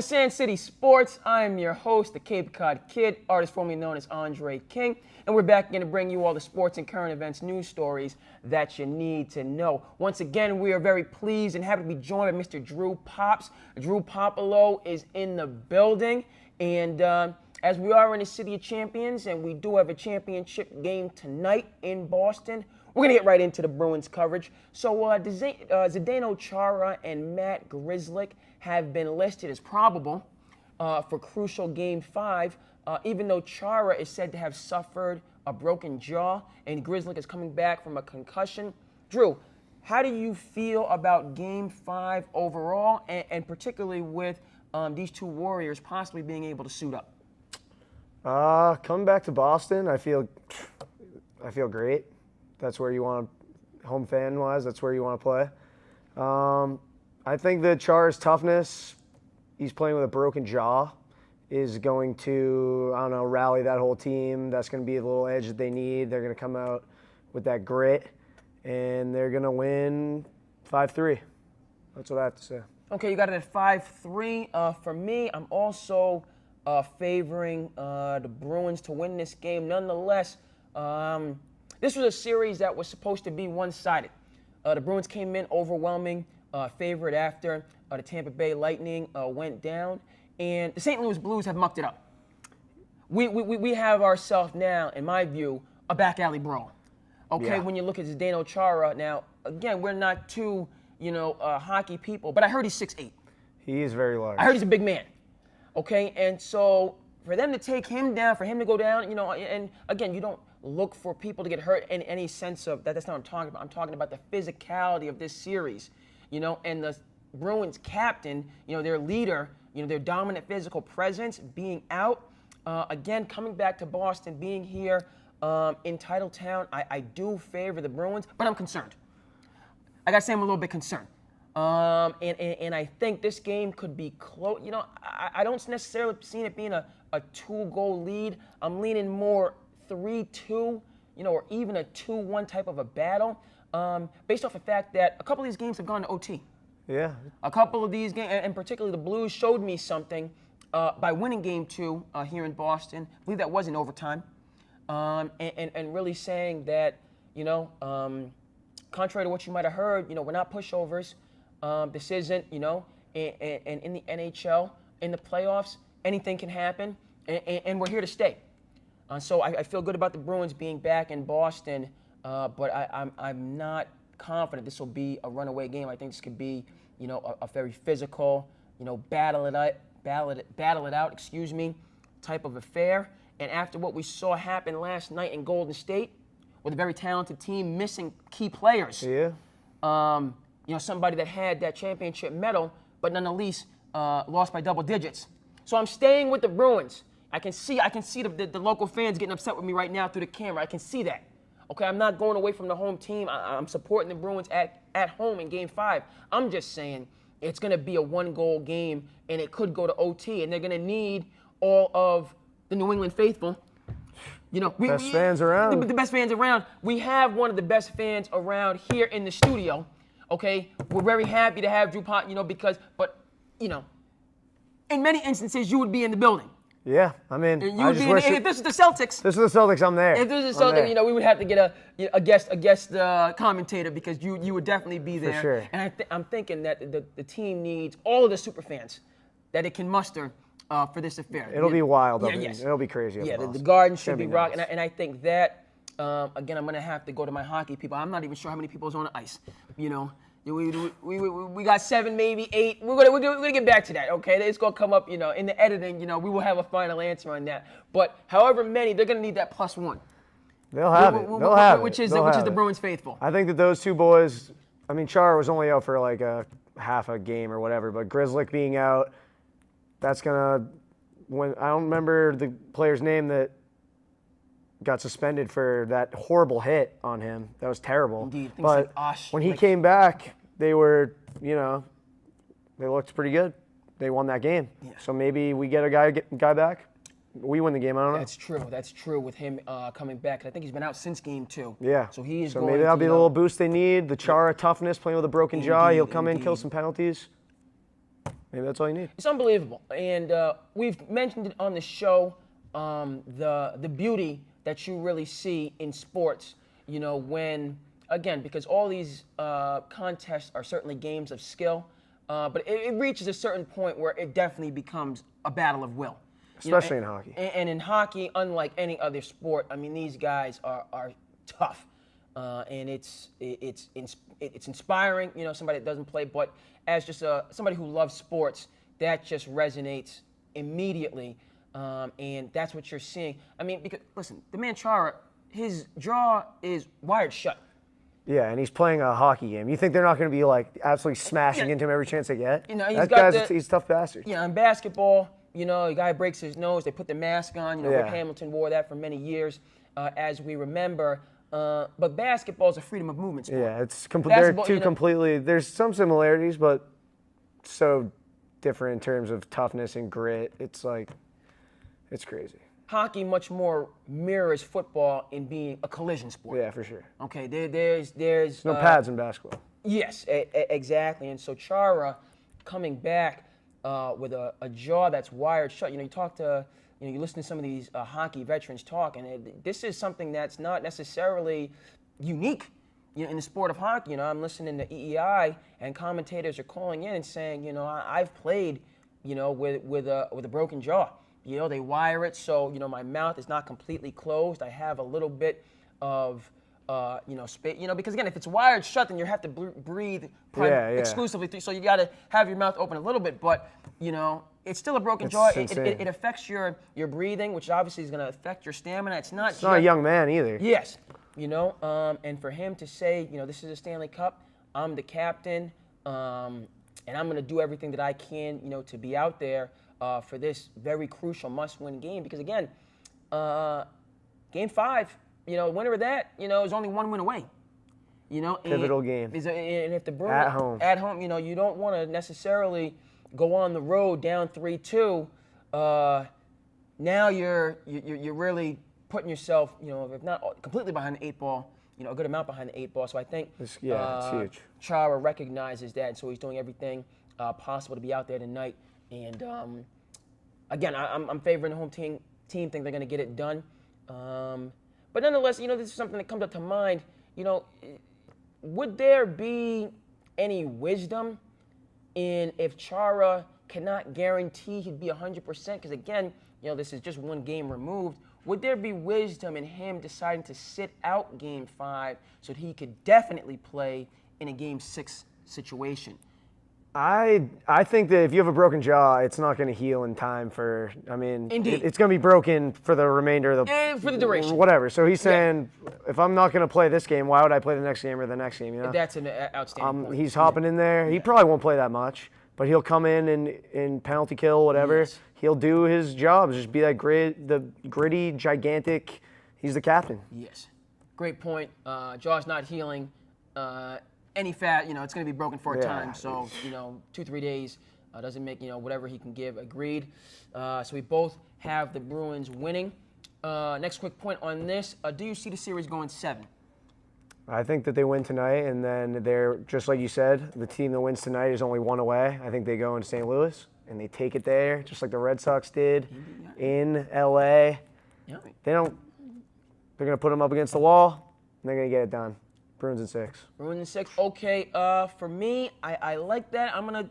to SandCity Sports. I am your host, the Cape Cod Kid, artist formerly known as Andre King, and we're back again to bring you all the sports and current events news stories that you need to know. Once again, we are very pleased and happy to be joined by Mr. Drew Pops. Drew Popolo is in the building, and as we are in the City of Champions, and we do have a championship game tonight in Boston, we're going to get right into the Bruins coverage. So Zdeno Chara and Matt Grzelcyk have been listed as probable for crucial Game 5, even though Chara is said to have suffered a broken jaw and Grzelcyk is coming back from a concussion. Drew, how do you feel about Game 5 overall, and particularly with these two Warriors possibly being able to suit up? Coming back to Boston, I feel great. That's where you want to, home fan-wise, that's where you want to play. I think that Chara's toughness, he's playing with a broken jaw, is going to, rally that whole team. That's going to be the little edge that they need. They're going to come out with that grit, and they're going to win 5-3. That's what I have to say. Okay, you got it at 5-3. For me, I'm also favoring the Bruins to win this game. Nonetheless, this was a series that was supposed to be one-sided. The Bruins came in overwhelming favorite after the Tampa Bay Lightning went down, and the St. Louis Blues have mucked it up. We have ourselves now, in my view, a back alley brawl. Okay, Yeah. When you look at Zdeno Chara, now again, we're not two hockey people, but I heard he's 6'8". He is very large. I heard he's a big man. Okay, and so for them to take him down, for him to go down, and again, you don't look for people to get hurt in any sense of that. That's not what I'm talking about. I'm talking about the physicality of this series, and the Bruins captain, their leader, their dominant physical presence being out. Again, coming back to Boston, being here in Titletown, I do favor the Bruins, but I'm concerned. I got to say I'm a little bit concerned. And I think this game could be close. I don't necessarily see it being a 2-goal lead. I'm leaning more 3-2, or even a 2-1 type of a battle, based off the fact that a couple of these games have gone to OT. Yeah. A couple of these games, and particularly the Blues, showed me something by winning Game 2 here in Boston. I believe that was in overtime, and really saying that, contrary to what you might have heard, we're not pushovers. This isn't, and in the NHL, in the playoffs, anything can happen, and we're here to stay. So I feel good about the Bruins being back in Boston, but I'm not confident this will be a runaway game. I think this could be, a very physical, battle it out, type of affair. And after what we saw happen last night in Golden State, with a very talented team missing key players. Yeah. Somebody that had that championship medal, but nonetheless lost by double digits. So I'm staying with the Bruins. I can see the local fans getting upset with me right now through the camera. I can see that. Okay, I'm not going away from the home team. I'm supporting the Bruins at home in Game 5. I'm just saying it's going to be a 1-goal game, and it could go to OT, and they're going to need all of the New England faithful. Best fans around. The best fans around. We have one of the best fans around here in the studio. Okay, we're very happy to have Drew Pot, in many instances, you would be in the building. Yeah, I mean, if this is the Celtics. This is the Celtics, I'm there. If this is the Celtics, we would have to get a guest commentator, because you would definitely be there. For sure. And I'm thinking that the team needs all of the super fans that it can muster for this affair. It'll be wild. Yes. It'll be crazy. Yeah, the Garden should be rocking, and I think that again, I'm gonna have to go to my hockey people. I'm not even sure how many people's on the ice. We got 7, maybe 8. We're gonna get back to that. Okay, it's gonna come up. In the editing. We will have a final answer on that. But however many, they're gonna need that +1. They'll have it. They'll have it. Which is the Bruins faithful. I think that those two boys. I mean, Chara was only out for like a half a game or whatever, but Grzelcyk being out, that's gonna. I don't remember the player's name that got suspended for that horrible hit on him. That was terrible. Indeed. But when he came back, they were, they looked pretty good. They won that game. Yeah. So maybe we get a guy back. We win the game. I don't know. That's true with him coming back. I think he's been out since Game 2. Yeah. So he is. So maybe that'll be the little boost they need. The Chara toughness, playing with a broken jaw. He'll come in, kill some penalties. Maybe that's all you need. It's unbelievable. And we've mentioned it on the show, the beauty that you really see in sports, when, again, because all these contests are certainly games of skill, but it reaches a certain point where it definitely becomes a battle of will. Especially in hockey. And in hockey, unlike any other sport, I mean, these guys are tough. And it's inspiring, somebody that doesn't play, but as just somebody who loves sports, that just resonates immediately, and that's what you're seeing. I mean, because listen, the man Chara, his jaw is wired shut. Yeah, and he's playing a hockey game. You think they're not going to be like absolutely smashing into him every chance they get? He's a tough bastard. Yeah, in basketball, a guy breaks his nose, they put the mask on. Rick Hamilton wore that for many years, as we remember. But basketball is a freedom of movement sport. Yeah, they're two completely. There's some similarities, but so different in terms of toughness and grit. It's crazy. Hockey much more mirrors football in being a collision sport. Yeah, for sure. Okay, there's no pads in basketball. Yes, exactly. And so Chara coming back with a jaw that's wired shut. You talk to. You listen to some of these hockey veterans talk, and this is something that's not necessarily unique, in the sport of hockey. I'm listening to EEI, and commentators are calling in and saying, I've played, with a broken jaw. They wire it so my mouth is not completely closed. I have a little bit of space. Because again, if it's wired shut, then you have to breathe exclusively through. So you got to have your mouth open a little bit, but it's still a broken jaw. It affects your breathing, which obviously is going to affect your stamina. It's not a young man either. Yes. And for him to say, this is a Stanley Cup, I'm the captain, and I'm going to do everything that I can, to be out there for this very crucial must-win game. Because again, Game 5, winner of that, is only one win away. Pivotal game. And if the Bruins at home, you don't want to necessarily go on the road down 3-2. Now you're really putting yourself, if not completely behind the 8 ball, a good amount behind the 8 ball. So I think it's huge. Chara recognizes that, and so he's doing everything possible to be out there tonight. And again, I'm favoring the home team. Think they're going to get it done. But nonetheless, this is something that comes up to mind. Would there be any wisdom in if Chara cannot guarantee he'd be 100%? Because again, this is just one game removed. Would there be wisdom in him deciding to sit out Game 5 so that he could definitely play in a Game 6 situation? I think that if you have a broken jaw, it's not going to heal in time for. Indeed. It's going to be broken for the remainder of the for the duration. Whatever. So he's saying, if I'm not going to play this game, why would I play the next game or the next game? That's an outstanding point. He's hopping in there. He probably won't play that much, but he'll come in penalty kill, whatever. Yes. He'll do his job. Just be that gritty, gigantic. He's the captain. Yes. Great point. Jaw's not healing. Any fat, it's going to be broken for a time. So, 2-3 days doesn't make, whatever he can give. Agreed. So we both have the Bruins winning. Next quick point on this. Do you see the series going 7? I think that they win tonight, and then they're, just like you said, the team that wins tonight is only one away. I think they go into St. Louis, and they take it there, just like the Red Sox did in L.A. Yeah. They're going to put them up against the wall, and they're going to get it done. Bruins in 6. Bruins in 6. Okay, for me, I like that. I'm going to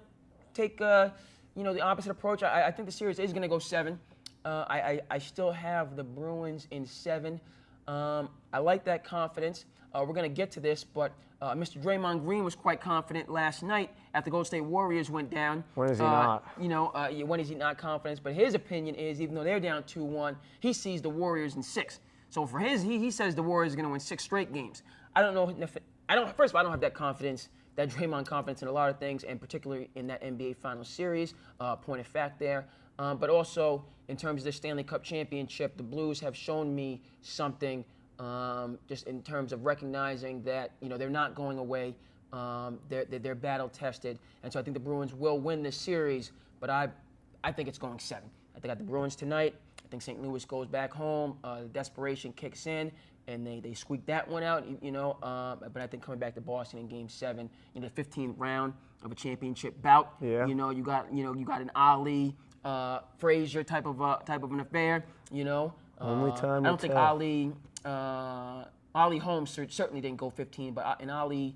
take, the opposite approach. I think the series is going to go 7. I still have the Bruins in 7. I like that confidence. We're going to get to this, but Mr. Draymond Green was quite confident last night after the Golden State Warriors went down. When is he not? When is he not confident? But his opinion is, even though they're down 2-1, he sees the Warriors in 6. So for he says the Warriors are going to win 6 straight games. I don't know. First of all, I don't have that confidence, that Draymond confidence in a lot of things, and particularly in that NBA Finals series. Point of fact there. But also, in terms of the Stanley Cup championship, the Blues have shown me something just in terms of recognizing that, they're not going away. They're battle-tested. And so I think the Bruins will win this series, but I think it's going 7. I think I got the Bruins tonight. I think St. Louis goes back home. The desperation kicks in. and they squeaked that one out, but I think coming back to Boston in Game 7, in the 15th round of a championship bout, Yeah. you got an Ali Frazier type of an affair, Only time I will don't think tell. Ali Holmes certainly didn't go 15, but and Ali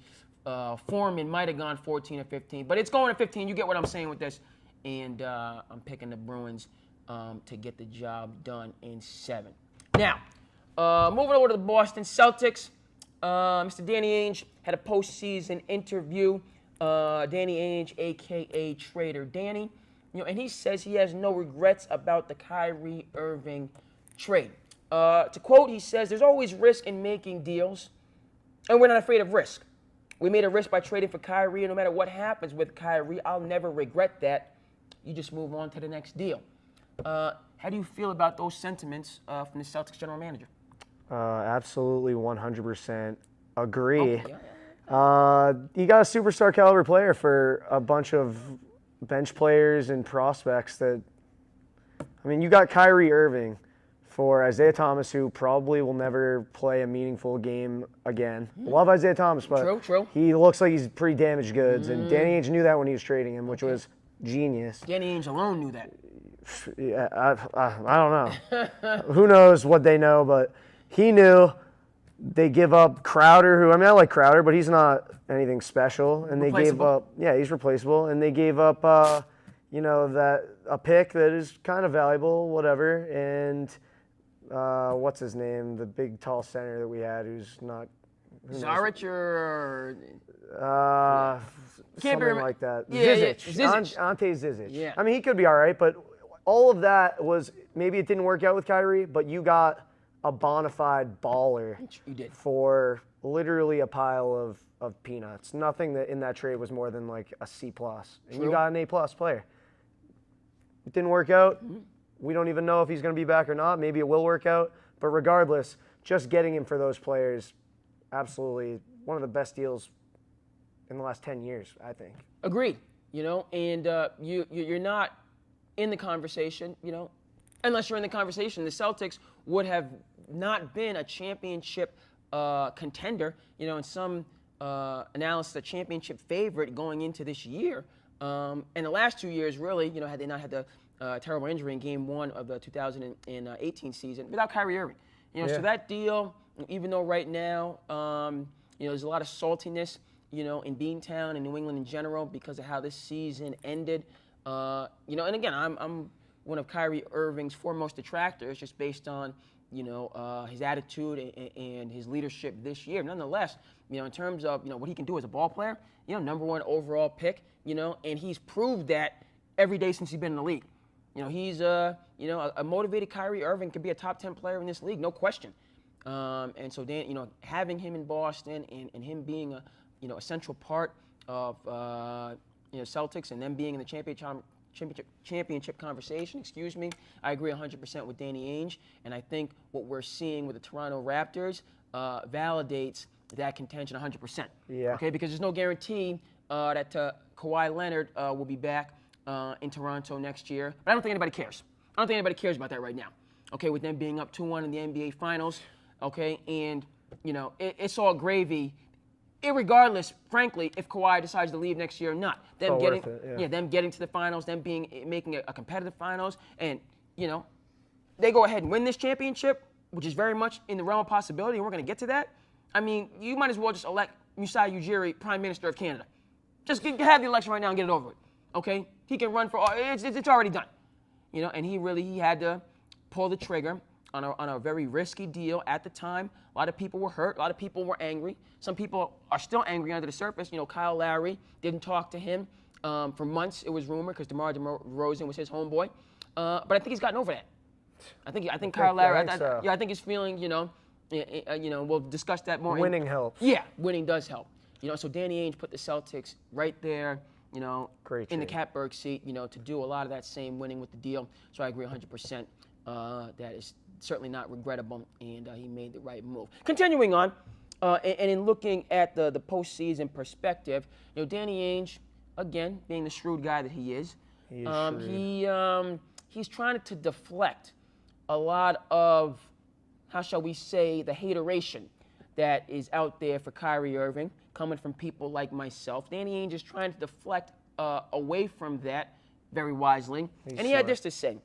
Foreman might have gone 14 or 15, but it's going to 15. You get what I'm saying with this, and I'm picking the Bruins to get the job done in 7. Now, moving over to the Boston Celtics, Mr. Danny Ainge had a postseason interview. Danny Ainge, a.k.a. Trader Danny, and he says he has no regrets about the Kyrie Irving trade. To quote, he says, "There's always risk in making deals, and we're not afraid of risk. We made a risk by trading for Kyrie, and no matter what happens with Kyrie, I'll never regret that. You just move on to the next deal." How do you feel about those sentiments from the Celtics general manager? Absolutely 100% agree. Oh, yeah. You got a superstar caliber player for a bunch of bench players and prospects you got Kyrie Irving for Isaiah Thomas, who probably will never play a meaningful game again. Love Isaiah Thomas, but True. he looks like he's pretty damaged goods, and Danny Ainge knew that when he was trading him, which was genius. Danny Ainge alone knew that. Yeah, I don't know. Who knows what they know, but he knew. They give up Crowder, who, I like Crowder, but he's not anything special. And they gave up, he's replaceable. And they gave up, a pick that is kind of valuable, whatever. And what's his name? The big, tall center that we had who's not. Zaric or something like that. Yeah, Zizic. Ante Zizic. Yeah. He could be all right, but all of that was, maybe it didn't work out with Kyrie, but you got a bona fide baller for literally a pile of peanuts. Nothing that in that trade was more than like a C+. And you got an A+ player. It didn't work out. We don't even know if he's going to be back or not. Maybe it will work out. But regardless, just getting him for those players, absolutely one of the best deals in the last 10 years, I think. Agreed. And you're not in the conversation, unless you're in the conversation. The Celtics would have not been a championship contender, in some analysis, a championship favorite going into this year. And the last 2 years, really, had they not had the terrible injury in Game 1 of the 2018 season without Kyrie Irving. So that deal, even though right now, there's a lot of saltiness, in Beantown and New England in general because of how this season ended. And again, I'm one of Kyrie Irving's foremost detractors just based on, his attitude and his leadership this year. Nonetheless, in terms of, what he can do as a ball player, #1 overall pick, and he's proved that every day since he's been in the league. He's, a motivated Kyrie Irving could be a top 10 player in this league, no question. And so, Dan, having him in Boston and him being a central part of, Celtics and them being in the championship conversation, I agree 100% with Danny Ainge, and I think what we're seeing with the Toronto Raptors validates that contention 100%. Yeah. Okay, because there's no guarantee that Kawhi Leonard will be back in Toronto next year, but I don't think anybody cares. I don't think anybody cares about that right now. Okay, with them being up 2-1 in the NBA Finals, okay, and it's all gravy. Irregardless, frankly, if Kawhi decides to leave next year or not, them getting to the finals, them making a competitive finals, and they go ahead and win this championship, which is very much in the realm of possibility, and we're going to get to that. You might as well just elect Masai Ujiri Prime Minister of Canada. Just have the election right now and get it over with. Okay, he can run for it's already done. And he had to pull the trigger on a very risky deal at the time. A lot of people were hurt. A lot of people were angry. Some people are still angry under the surface. Kyle Lowry didn't talk to him for months. It was rumored because DeMar DeRozan was his homeboy. But I think he's gotten over that. I think Kyle Lowry. I think he's feeling. We'll discuss that more. Winning helps. Yeah, winning does help. So Danny Ainge put the Celtics right there. Great in the catbird seat. To do a lot of that same winning with the deal. So I agree 100%. That is certainly not regrettable, and he made the right move. Continuing on, and in looking at the postseason perspective, Danny Ainge, again, being the shrewd guy that he is, he's trying to deflect a lot of, how shall we say, the hateration that is out there for Kyrie Irving, coming from people like myself. Danny Ainge is trying to deflect away from that very wisely. And he had this to say.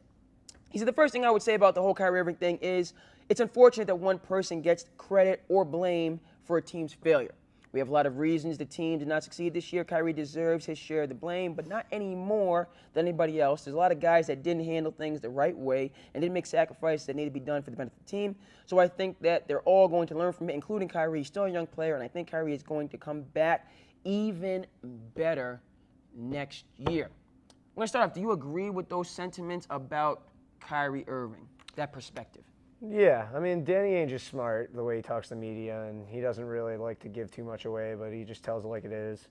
He said, the first thing I would say about the whole Kyrie Irving thing is it's unfortunate that one person gets credit or blame for a team's failure. We have a lot of reasons the team did not succeed this year. Kyrie deserves his share of the blame, but not any more than anybody else. There's a lot of guys that didn't handle things the right way and didn't make sacrifices that need to be done for the benefit of the team. So I think that they're all going to learn from it, including Kyrie. He's still a young player, and I think Kyrie is going to come back even better next year. I'm going to start off. Do you agree with those sentiments about Kyrie Irving, that perspective? Yeah, I mean, Danny Ainge is smart the way he talks to the media, and he doesn't really like to give too much away, but he just tells it like it is.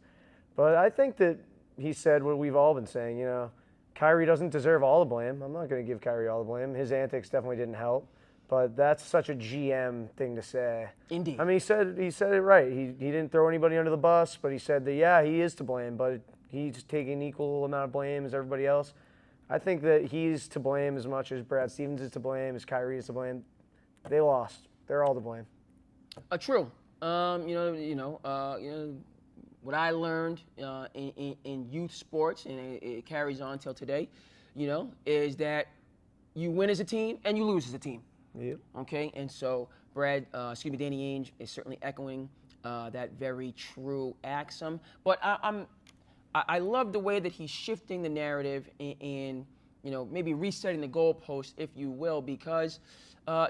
But I think that he said what we've all been saying, you know, Kyrie doesn't deserve all the blame. I'm not going to give Kyrie all the blame. His antics definitely didn't help, but that's such a GM thing to say. Indeed. I mean, he said it right. He didn't throw anybody under the bus, but he said that, yeah, he is to blame, but he's taking an equal amount of blame as everybody else. I think that he's to blame as much as Brad Stevens is to blame, as Kyrie is to blame. They lost. They're all to blame. True. You know, what I learned in youth sports, and it carries on till today, you know, is that you win as a team and you lose as a team. Yep. Okay, and so Danny Ainge is certainly echoing that very true axiom. But I love the way that he's shifting the narrative and you know, maybe resetting the goalpost, if you will, because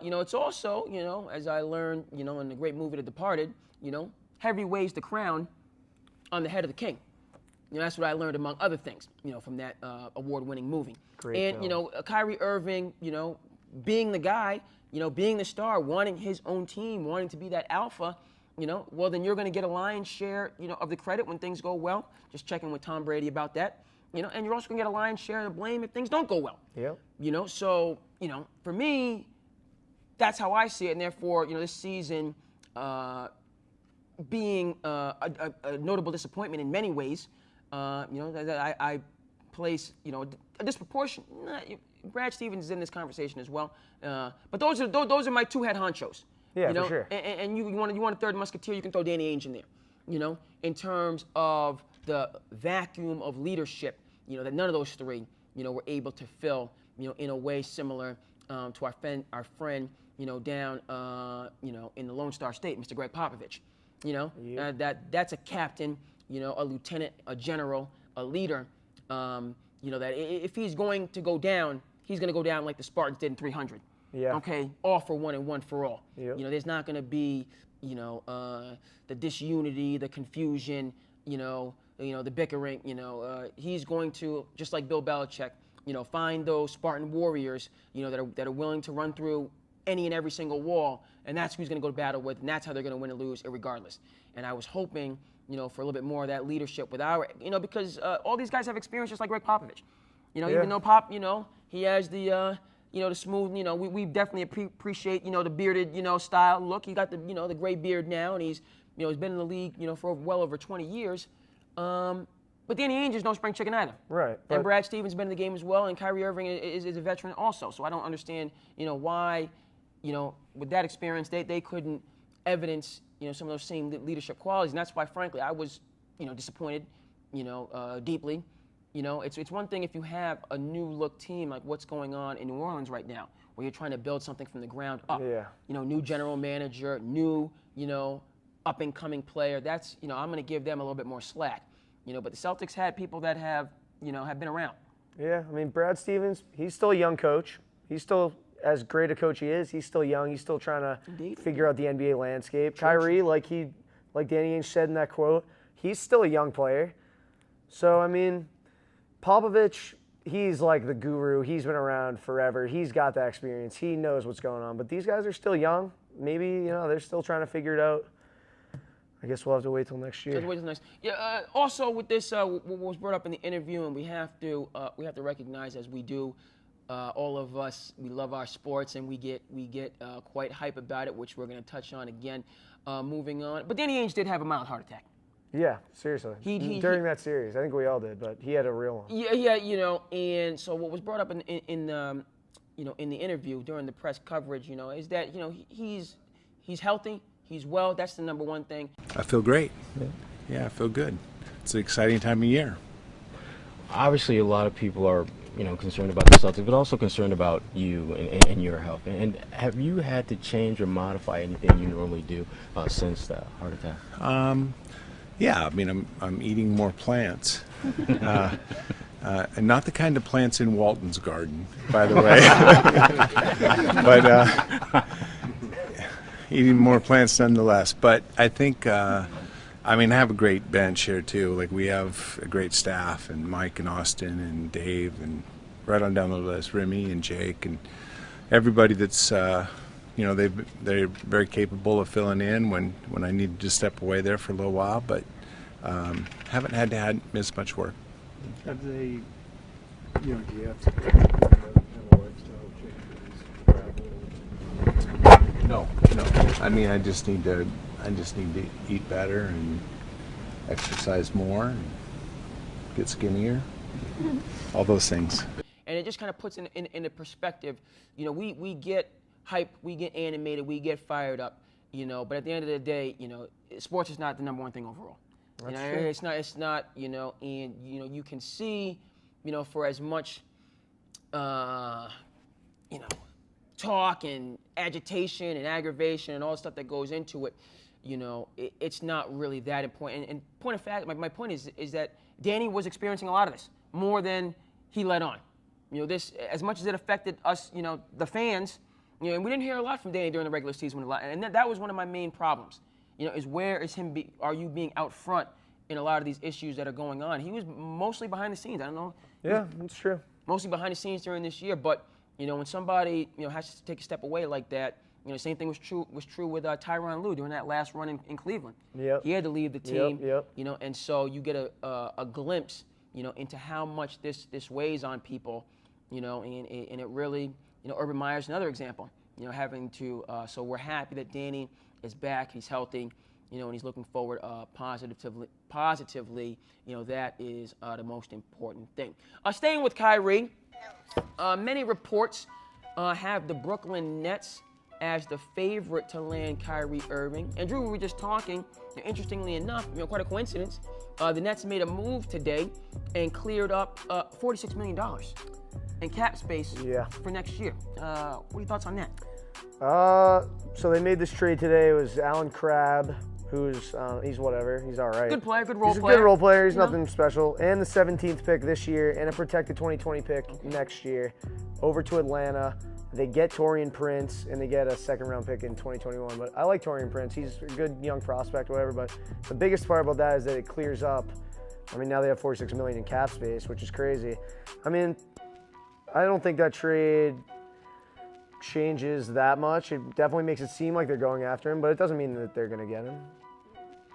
you know, it's also, you know, as I learned, you know, in the great movie The Departed, you know, heavy weighs the crown on the head of the king. You know, that's what I learned, among other things, you know, from that award-winning movie. Great and film. You know, Kyrie Irving, you know, being the guy, you know, being the star, wanting his own team, wanting to be that alpha, you know, well, then you're going to get a lion's share, you know, of the credit when things go well. Just checking with Tom Brady about that. You know, and you're also going to get a lion's share of the blame if things don't go well. Yep. You know, so, you know, for me, that's how I see it. And therefore, you know, this season being a notable disappointment in many ways, you know, that I place, you know, a disproportion. Brad Stevens is in this conversation as well. But those are my two head honchos. Yeah, you know? for sure. And you want a third musketeer, you can throw Danny Ainge in there. You know, in terms of the vacuum of leadership, you know, that none of those three, you know, were able to fill, you know, in a way similar to our friend, you know, down, you know, in the Lone Star State, Mr. Greg Popovich. You know, that's a captain, you know, a lieutenant, a general, a leader. You know, that if he's going to go down, he's going to go down like the Spartans did in 300. Yeah. Okay, all for one and one for all. Yep. You know, there's not going to be, you know, the disunity, the confusion, you know, the bickering. You know, he's going to, just like Bill Belichick, you know, find those Spartan warriors, you know, that are willing to run through any and every single wall, and that's who he's going to go to battle with, and that's how they're going to win or lose, irregardless. And I was hoping, you know, for a little bit more of that leadership with our, you know, because all these guys have experience just like Greg Popovich. You know, even though Pop, you know, he has the, you know, the smooth, you know, we definitely appreciate, you know, the bearded, you know, style look. He got the, you know, the gray beard now, and he's, you know, he's been in the league, you know, for well over 20 years. But Danny Ainge is no spring chicken either. Right. And Brad Stevens been in the game as well, and Kyrie Irving is a veteran also. So I don't understand, you know, why, you know, with that experience, they couldn't evidence, you know, some of those same leadership qualities. And that's why, frankly, I was, you know, disappointed, you know, deeply. You know, it's one thing if you have a new look team like what's going on in New Orleans right now, where you're trying to build something from the ground up. Yeah. You know, new general manager, new, you know, up and coming player. That's, you know, I'm going to give them a little bit more slack. You know, but the Celtics had people that have, you know, have been around. Yeah, I mean, Brad Stevens, he's still a young coach. He's still, as great a coach he is, he's still young. He's still trying to figure out the NBA landscape. Kyrie, like Danny Ainge said in that quote, he's still a young player. So, I mean, Popovich, he's like the guru. He's been around forever. He's got that experience. He knows what's going on. But these guys are still young. Maybe, you know, they're still trying to figure it out. I guess we'll have to wait till next year. Wait till next. Yeah. Also, with this, what was brought up in the interview, and we have to recognize, as we do, all of us, we love our sports, and we get quite hype about it, which we're going to touch on again. Moving on, but Danny Ainge did have a mild heart attack. Yeah, seriously. During that series, I think we all did, but he had a real one. Yeah, you know, and so what was brought up in in the interview during the press coverage, is that, he's healthy, he's well. That's the number one thing. I feel great. Yeah, I feel good. It's an exciting time of year. Obviously, a lot of people are, concerned about the Celtics, but also concerned about you and your health. And have you had to change or modify anything you normally do since the heart attack? Yeah, I mean, I'm eating more plants. And not the kind of plants in Walton's garden, by the way. But eating more plants nonetheless. But I think, I have a great bench here too. Like, we have a great staff, and Mike and Austin and Dave, and right on down the list, Remy and Jake, and everybody that's, they're very capable of filling in when I needed to step away there for a little while, but haven't had to miss much work. Have they, do you have to have a lifestyle change? No. I just need to eat better and exercise more and get skinnier, all those things. And it just kind of puts in perspective. We get hype, we get animated, we get fired up. But at the end of the day, sports is not the number one thing overall. That's true. It's not, and you can see, for as much, talk and agitation and aggravation and all the stuff that goes into it, it's not really that important. And point of fact, my point is that Danny was experiencing a lot of this more than he let on. This, as much as it affected us, the fans, and we didn't hear a lot from Danny during the regular season, and that was one of my main problems. Is where is him? Are you being out front in a lot of these issues that are going on? He was mostly behind the scenes. I don't know. Yeah, that's true. Mostly behind the scenes during this year, but when somebody has to take a step away like that, same thing was true with Tyronn Lue during that last run in Cleveland. Yep. He had to leave the team. Yep. And so you get a glimpse, into how much this weighs on people, and it really, Urban Meyer's another example, having to. So we're happy that Danny is back. He's healthy, and he's looking forward positively. That is the most important thing. Staying with Kyrie, many reports have the Brooklyn Nets as the favorite to land Kyrie Irving. And Drew, we were just talking, interestingly enough, quite a coincidence, the Nets made a move today and cleared up $46 million in cap space for next year. What are your thoughts on that? So they made this trade today. It was Alan Crabb, who's he's whatever. He's all right. Good player, good role player. He's a good role player. He's nothing special. And the 17th pick this year and a protected 2020 pick next year over to Atlanta. They get Taurean Prince and they get a second-round pick in 2021. But I like Taurean Prince. He's a good young prospect, whatever. But the biggest part about that is that it clears up. Now they have $46 million in cap space, which is crazy. I don't think that trade changes that much. It definitely makes it seem like they're going after him, but it doesn't mean that they're going to get him.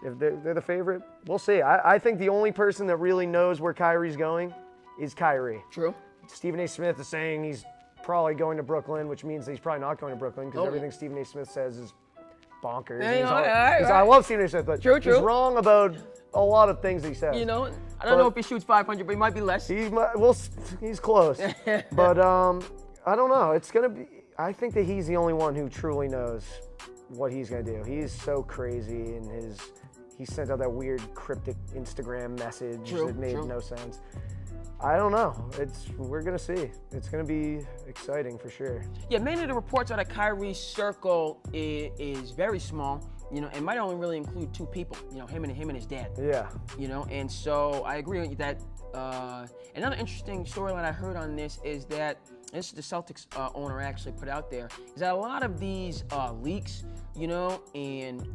If they're the favorite, we'll see. I think the only person that really knows where Kyrie's going is Kyrie. True. Stephen A. Smith is saying he's probably going to Brooklyn, which means that he's probably not going to Brooklyn because everything Stephen A. Smith says is bonkers. I love Stephen A. Smith, but he's wrong about a lot of things he says. I don't know if he shoots 500, but he might be less. He's close. But I don't know. It's going to be. I think that he's the only one who truly knows what he's going to do. He's so crazy in he sent out that weird cryptic Instagram message that made no sense. I don't know. We're going to see. It's going to be exciting for sure. Yeah, many of the reports out of Kyrie's circle is very small, and might only really include two people, him and his dad. Yeah. And so I agree with you that another interesting storyline I heard on this is that this is the Celtics owner actually put out there, is that a lot of these leaks, and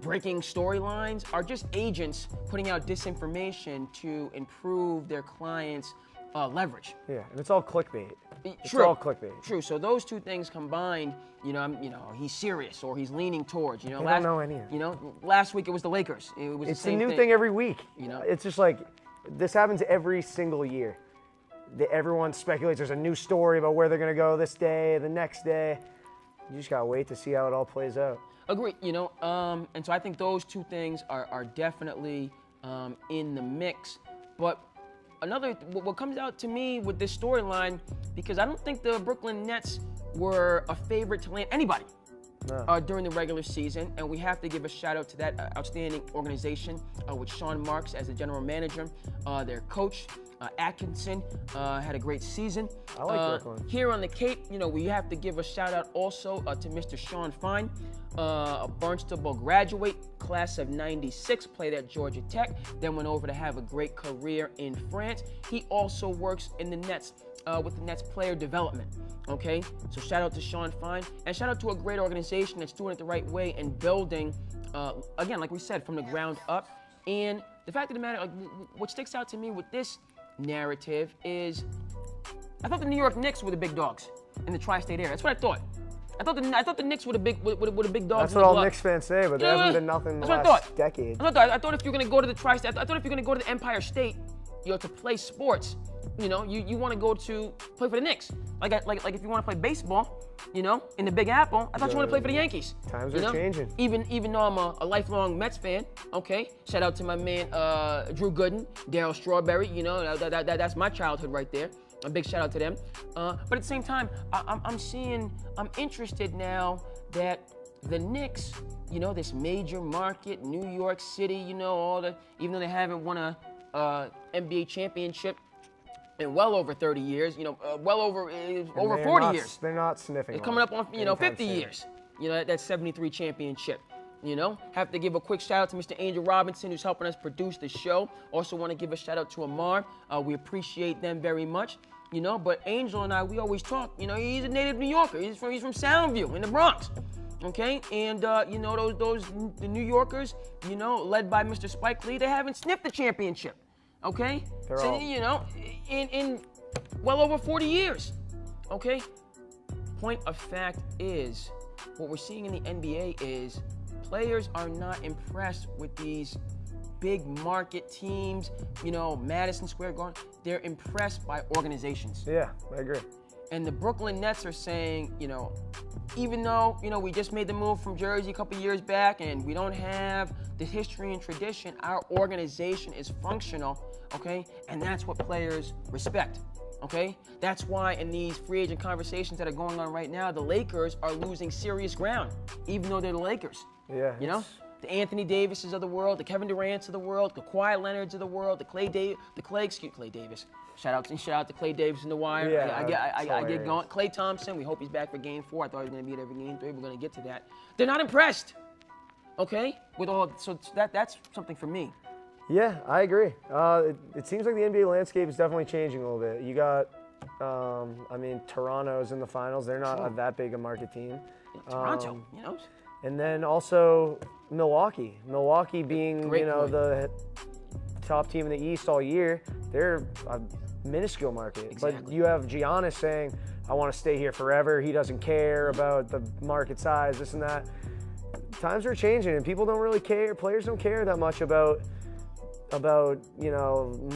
breaking storylines are just agents putting out disinformation to improve their clients' leverage. Yeah, and it's all clickbait. It's True. all clickbait. True. So those two things combined, he's serious or he's leaning towards. I don't know any of it. Last week it was the Lakers. It's a new thing every week. It's just like this happens every single year. Everyone speculates there's a new story about where they're going to go this day, the next day. You just got to wait to see how it all plays out. Agree, and so I think those two things are definitely in the mix. But what comes out to me with this storyline, because I don't think the Brooklyn Nets were a favorite to land anybody during the regular season, and we have to give a shout out to that outstanding organization with Sean Marks as the general manager, their coach. Atkinson had a great season. I like Brooklyn. Here on the Cape, we have to give a shout out also to Mr. Sean Fine, a Barnstable graduate, class of '96, played at Georgia Tech, then went over to have a great career in France. He also works in the Nets with the Nets player development. Okay, so shout out to Sean Fine, and shout out to a great organization that's doing it the right way and building, again, like we said, from the ground up. And the fact of the matter, what sticks out to me with this narrative is, I thought the New York Knicks were the big dogs in the tri-state area. That's what I thought. I thought the Knicks were the big dogs. That's what all Knicks fans say, but there hasn't been nothing in the last decade. I thought if you're gonna go to the tri-state, I thought if you're gonna go to the Empire State, to play sports, you want to go to play for the Knicks. Like if you want to play baseball, in the Big Apple, I thought you want to play for the Yankees. Times are changing. Even though I'm a lifelong Mets fan, okay. Shout out to my man Drew Gooden, Darryl Strawberry. That's my childhood right there. A big shout out to them. But at the same time, I'm interested now that the Knicks, this major market, New York City, even though they haven't won a NBA championship in well over 30 years, well over 40 years. They're not sniffing. It's coming up on 50 years. That 73 championship. Have to give a quick shout out to Mr. Angel Robinson, who's helping us produce the show. Also want to give a shout out to Amar. We appreciate them very much. But Angel and I, we always talk. He's a native New Yorker. He's from Soundview in the Bronx. Okay, and the New Yorkers, led by Mr. Spike Lee, they haven't sniffed the championship. Okay, in well over 40 years. Okay, point of fact is, what we're seeing in the NBA is players are not impressed with these big market teams. Madison Square Garden. They're impressed by organizations. Yeah, I agree. And the Brooklyn Nets are saying, even though, we just made the move from Jersey a couple years back and we don't have the history and tradition, our organization is functional, okay? And that's what players respect, okay? That's why in these free agent conversations that are going on right now, the Lakers are losing serious ground, even though they're the Lakers. Yeah. The Anthony Davises of the world, the Kevin Durant's of the world, the Kawhi Leonard's of the world, Clay Davis. Shout out to Clay Davis in the Wire. Yeah, I get going. Clay Thompson, we hope he's back for Game 4. I thought he was going to be at every Game 3. We're going to get to that. They're not impressed, okay? So that's something for me. Yeah, I agree. It seems like the NBA landscape is definitely changing a little bit. You got, Toronto's in the finals. They're not that big a market team. Toronto, And then also Milwaukee. Milwaukee being, the top team in the East all year, they're a minuscule market. Exactly. But you have Giannis saying, I want to stay here forever. He doesn't care about the market size, this and that. Times are changing and people don't really care. Players don't care that much about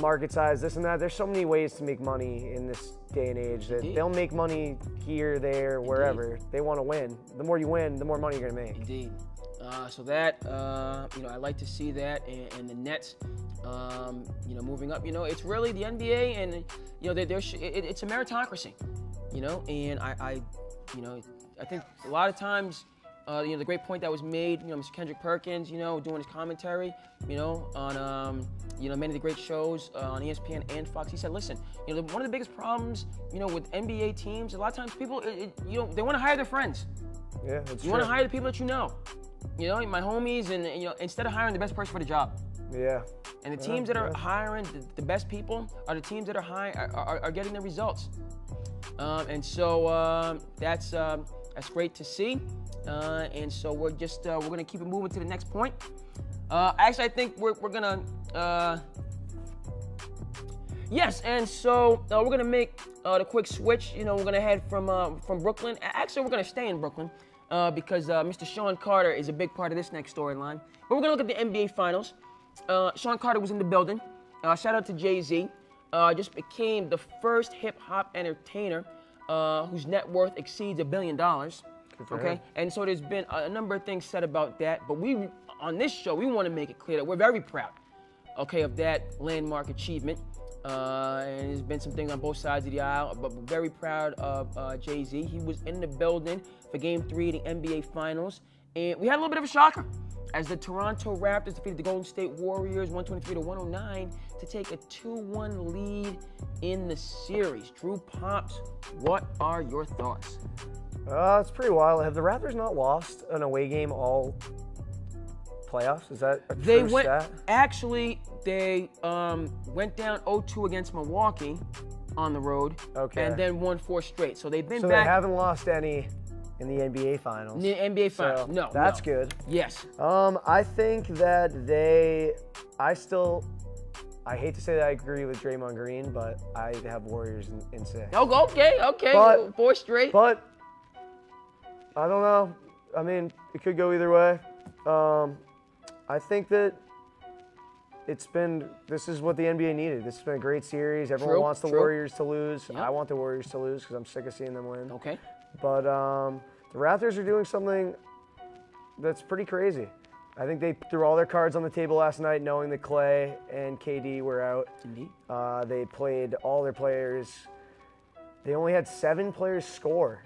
market size, this and that. There's so many ways to make money in this day and age that they'll make money here, there, wherever. They want to win. The more you win, the more money you're going to make. Indeed. So that, I like to see that, and the Nets, moving up. It's really the NBA, and it's a meritocracy, and I think a lot of times, the great point that was made, Mr. Kendrick Perkins, doing his commentary, on many of the great shows on ESPN and Fox. He said, listen, one of the biggest problems, with NBA teams, a lot of times people, they want to hire their friends. Yeah, that's true. You want to hire the people that you know. My homies, and instead of hiring the best person for the job. Yeah. And the teams that are hiring the best people are the teams that are getting the results. And so that's great to see. And so we're gonna keep it moving to the next point. Actually, I think we're gonna yes. And so we're gonna make the quick switch. We're gonna head from Brooklyn. Actually, we're gonna stay in Brooklyn. Because Mr. Sean Carter is a big part of this next storyline. But we're going to look at the NBA Finals. Sean Carter was in the building. Shout out to Jay-Z. Just became the first hip-hop entertainer whose net worth exceeds $1 billion. Okay? And so there's been a number of things said about that. But on this show, we want to make it clear that we're very proud, okay, of that landmark achievement. And there's been some things on both sides of the aisle, but we're very proud of Jay-Z. He was in the building for Game 3 of the NBA Finals, and we had a little bit of a shocker as the Toronto Raptors defeated the Golden State Warriors 123-109 to take a 2-1 lead in the series. Drew Pops, what are your thoughts? It's pretty wild. Have the Raptors not lost an away game all playoffs? Is that a true stat? Actually, they went down 0-2 against Milwaukee on the road, and then won 4 straight. So they've been back. So they haven't lost any in the NBA Finals. In the NBA Finals, so no. That's good. Yes. I think that I hate to say that I agree with Draymond Green, but I have Warriors in 6. Okay. But, 4 straight. But I don't know. I mean, it could go either way. I think that this is what the NBA needed. This has been a great series. Everyone wants the Warriors to lose. Yep. I want the Warriors to lose because I'm sick of seeing them win. Okay. But the Raptors are doing something that's pretty crazy. I think they threw all their cards on the table last night knowing that Clay and KD were out. Indeed. They played all their players. They only had 7 players score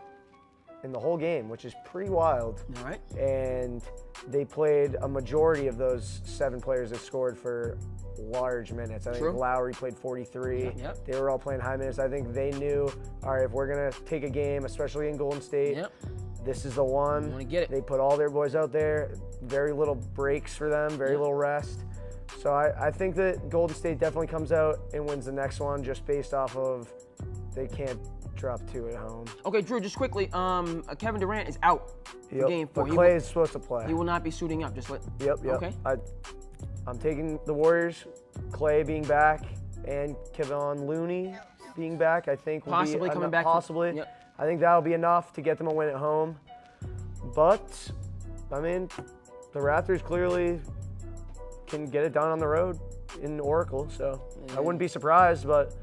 in the whole game, which is pretty wild. All right. And they played a majority of those 7 players that scored for large minutes. I think Lowry played 43. Yep. They were all playing high minutes. I think they knew, all right, if we're going to take a game, especially in Golden State, this is the one. You want to get it. They put all their boys out there. Very little breaks for them, very little rest. So I think that Golden State definitely comes out and wins the next one just based off of they can't drop 2 at home. Okay, Drew, just quickly, Kevin Durant is out for Game 4. But Clay is supposed to play. He will not be suiting up, just let. Yep. Okay. I'm taking the Warriors, Clay being back, and Kevon Looney being back. I think will Possibly be coming back. Possibly. Yep. I think that'll be enough to get them a win at home. But I mean, the Raptors clearly can get it done on the road in Oracle, so I wouldn't be surprised. But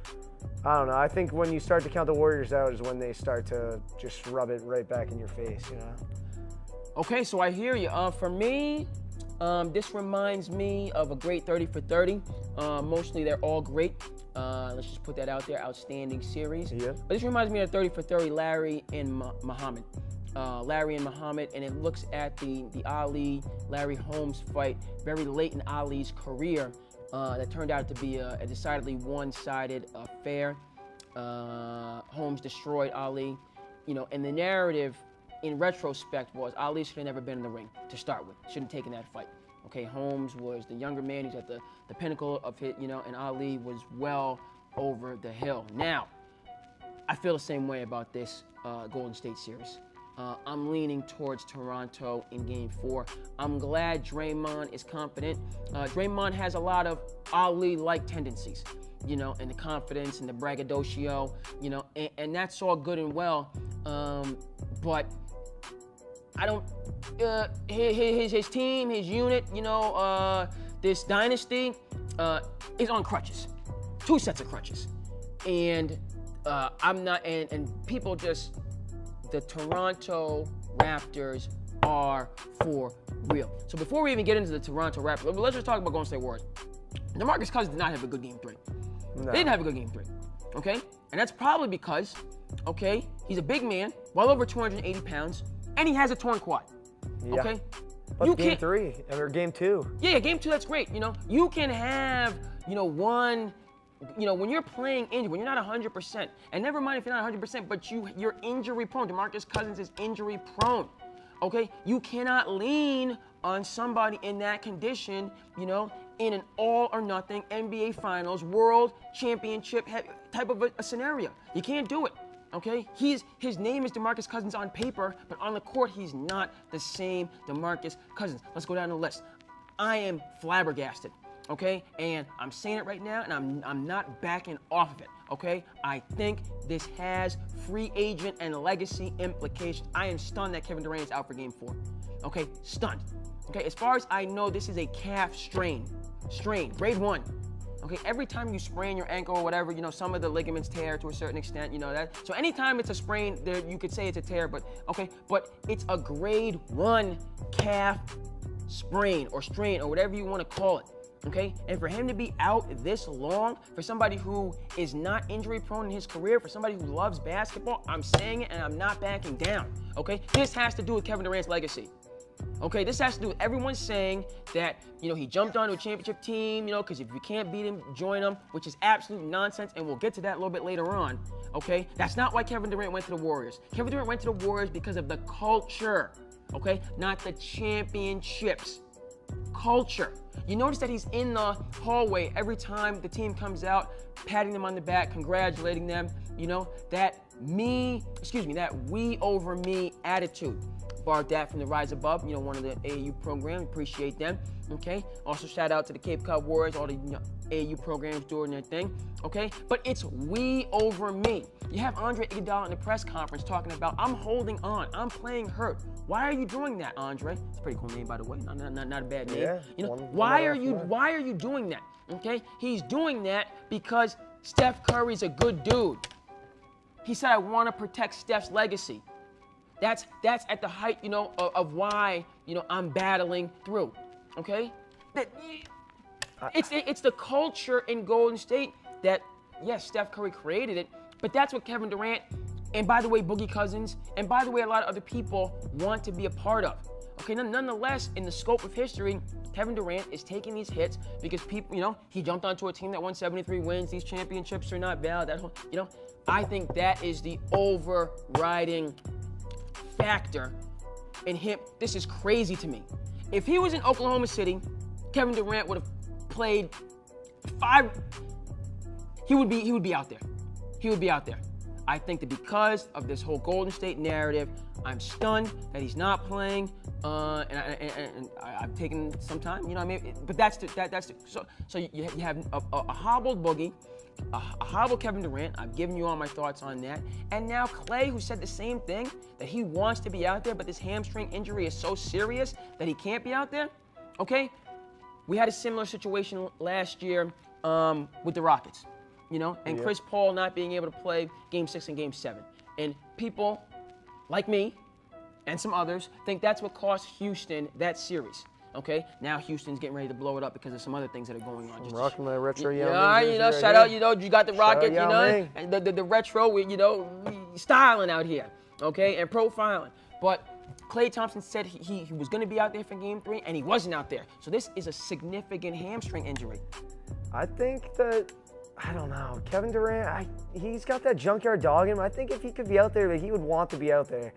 I don't know. I think when you start to count the Warriors out is when they start to just rub it right back in your face, you know. Okay, so I hear you. For me, this reminds me of a great 30 for 30. Mostly they're all great. Let's just put that out there. Outstanding series. Yeah. But this reminds me of 30 for 30, Larry and Muhammad. Larry and Muhammad, and it looks at the Ali-Larry Holmes fight very late in Ali's career that turned out to be a decidedly one-sided affair. Holmes destroyed Ali, and the narrative in retrospect was Ali should have never been in the ring to start with. Shouldn't have taken that fight. Okay, Holmes was the younger man. He's at the pinnacle of it, and Ali was well over the hill. Now, I feel the same way about this Golden State series. I'm leaning towards Toronto in Game 4. I'm glad Draymond is confident. Draymond has a lot of Ali-like tendencies, and the confidence and the braggadocio, and that's all good and well. But I don't. His team, his unit, this dynasty is on crutches, 2 sets of crutches, and I'm not. And people just. The Toronto Raptors are for real. So before we even get into the Toronto Raptors, let's just talk about Golden State Warriors. DeMarcus Cousins did not have a good Game 3. No. They didn't have a good Game 3, okay? And that's probably because, he's a big man, well over 280 pounds, and he has a torn quad, okay? But Game 3, or Game 2. Yeah, Game 2, that's great, You can have, one... when you're playing injured, when you're not 100%, and never mind if you're not 100%, but you're injury prone. DeMarcus Cousins is injury prone, okay? You cannot lean on somebody in that condition, in an all or nothing NBA Finals, World Championship type of a scenario. You can't do it, okay? His name is DeMarcus Cousins on paper, but on the court, he's not the same DeMarcus Cousins. Let's go down the list. I am flabbergasted. Okay, and I'm saying it right now, and I'm not backing off of it. Okay, I think this has free agent and legacy implications. I am stunned that Kevin Durant is out for Game 4. Okay, stunned. Okay, as far as I know, this is a calf strain, grade 1. Okay, every time you sprain your ankle or whatever, some of the ligaments tear to a certain extent. That. So anytime it's a sprain, there you could say it's a tear, but it's a grade 1 calf sprain or strain or whatever you want to call it. Okay, and for him to be out this long, for somebody who is not injury prone in his career, for somebody who loves basketball, I'm saying it and I'm not backing down. Okay, this has to do with Kevin Durant's legacy. Okay, this has to do with everyone saying that, he jumped onto a championship team, because if you can't beat him, join him, which is absolute nonsense, and we'll get to that a little bit later on. Okay, that's not why Kevin Durant went to the Warriors. Kevin Durant went to the Warriors because of the culture. Okay, not the championships. Culture. You notice that he's in the hallway every time the team comes out, patting them on the back, congratulating them. That we over me attitude. Borrowed that from the Rise Above, one of the AAU programs. Appreciate them. Okay. Also, shout out to the Cape Cod Warriors, all the AAU programs doing their thing. Okay. But it's we over me. You have Andre Iguodala in the press conference talking about, I'm holding on, I'm playing hurt. Why are you doing that, Andre? It's a pretty cool name, by the way. Not a bad name. Yeah, why are you doing that? Okay. He's doing that because Steph Curry's a good dude. He said, I want to protect Steph's legacy. That's at the height, of why, I'm battling through, okay? It's the culture in Golden State that, yes, Steph Curry created it, but that's what Kevin Durant, and by the way, Boogie Cousins, and by the way, a lot of other people want to be a part of. Okay, nonetheless, in the scope of history, Kevin Durant is taking these hits because people, he jumped onto a team that won 73 wins. These championships are not valid. I think that is the overriding factor in him. This is crazy to me. If he was in Oklahoma City, Kevin Durant would have played 5. He would be out there. He would be out there. I think that because of this whole Golden State narrative, I'm stunned that he's not playing. And I've taken some time, But so you have a hobbled Boogie, a hobbled Kevin Durant. I've given you all my thoughts on that. And now Clay, who said the same thing, that he wants to be out there, but this hamstring injury is so serious that he can't be out there. Okay, we had a similar situation last year with the Rockets, and Chris Paul not being able to play Game 6 and Game 7. And people like me and some others think that's what cost Houston that series. Okay, now Houston's getting ready to blow it up because of some other things that are going on. I'm rocking my retro Yao Ming. Yeah, shout out, you got the Rocket, and the retro, styling out here, okay, and profiling. But Klay Thompson said he was going to be out there for Game 3, and he wasn't out there. So this is a significant hamstring injury. I think that, I don't know, Kevin Durant, he's got that junkyard dog in him. I think if he could be out there, that he would want to be out there.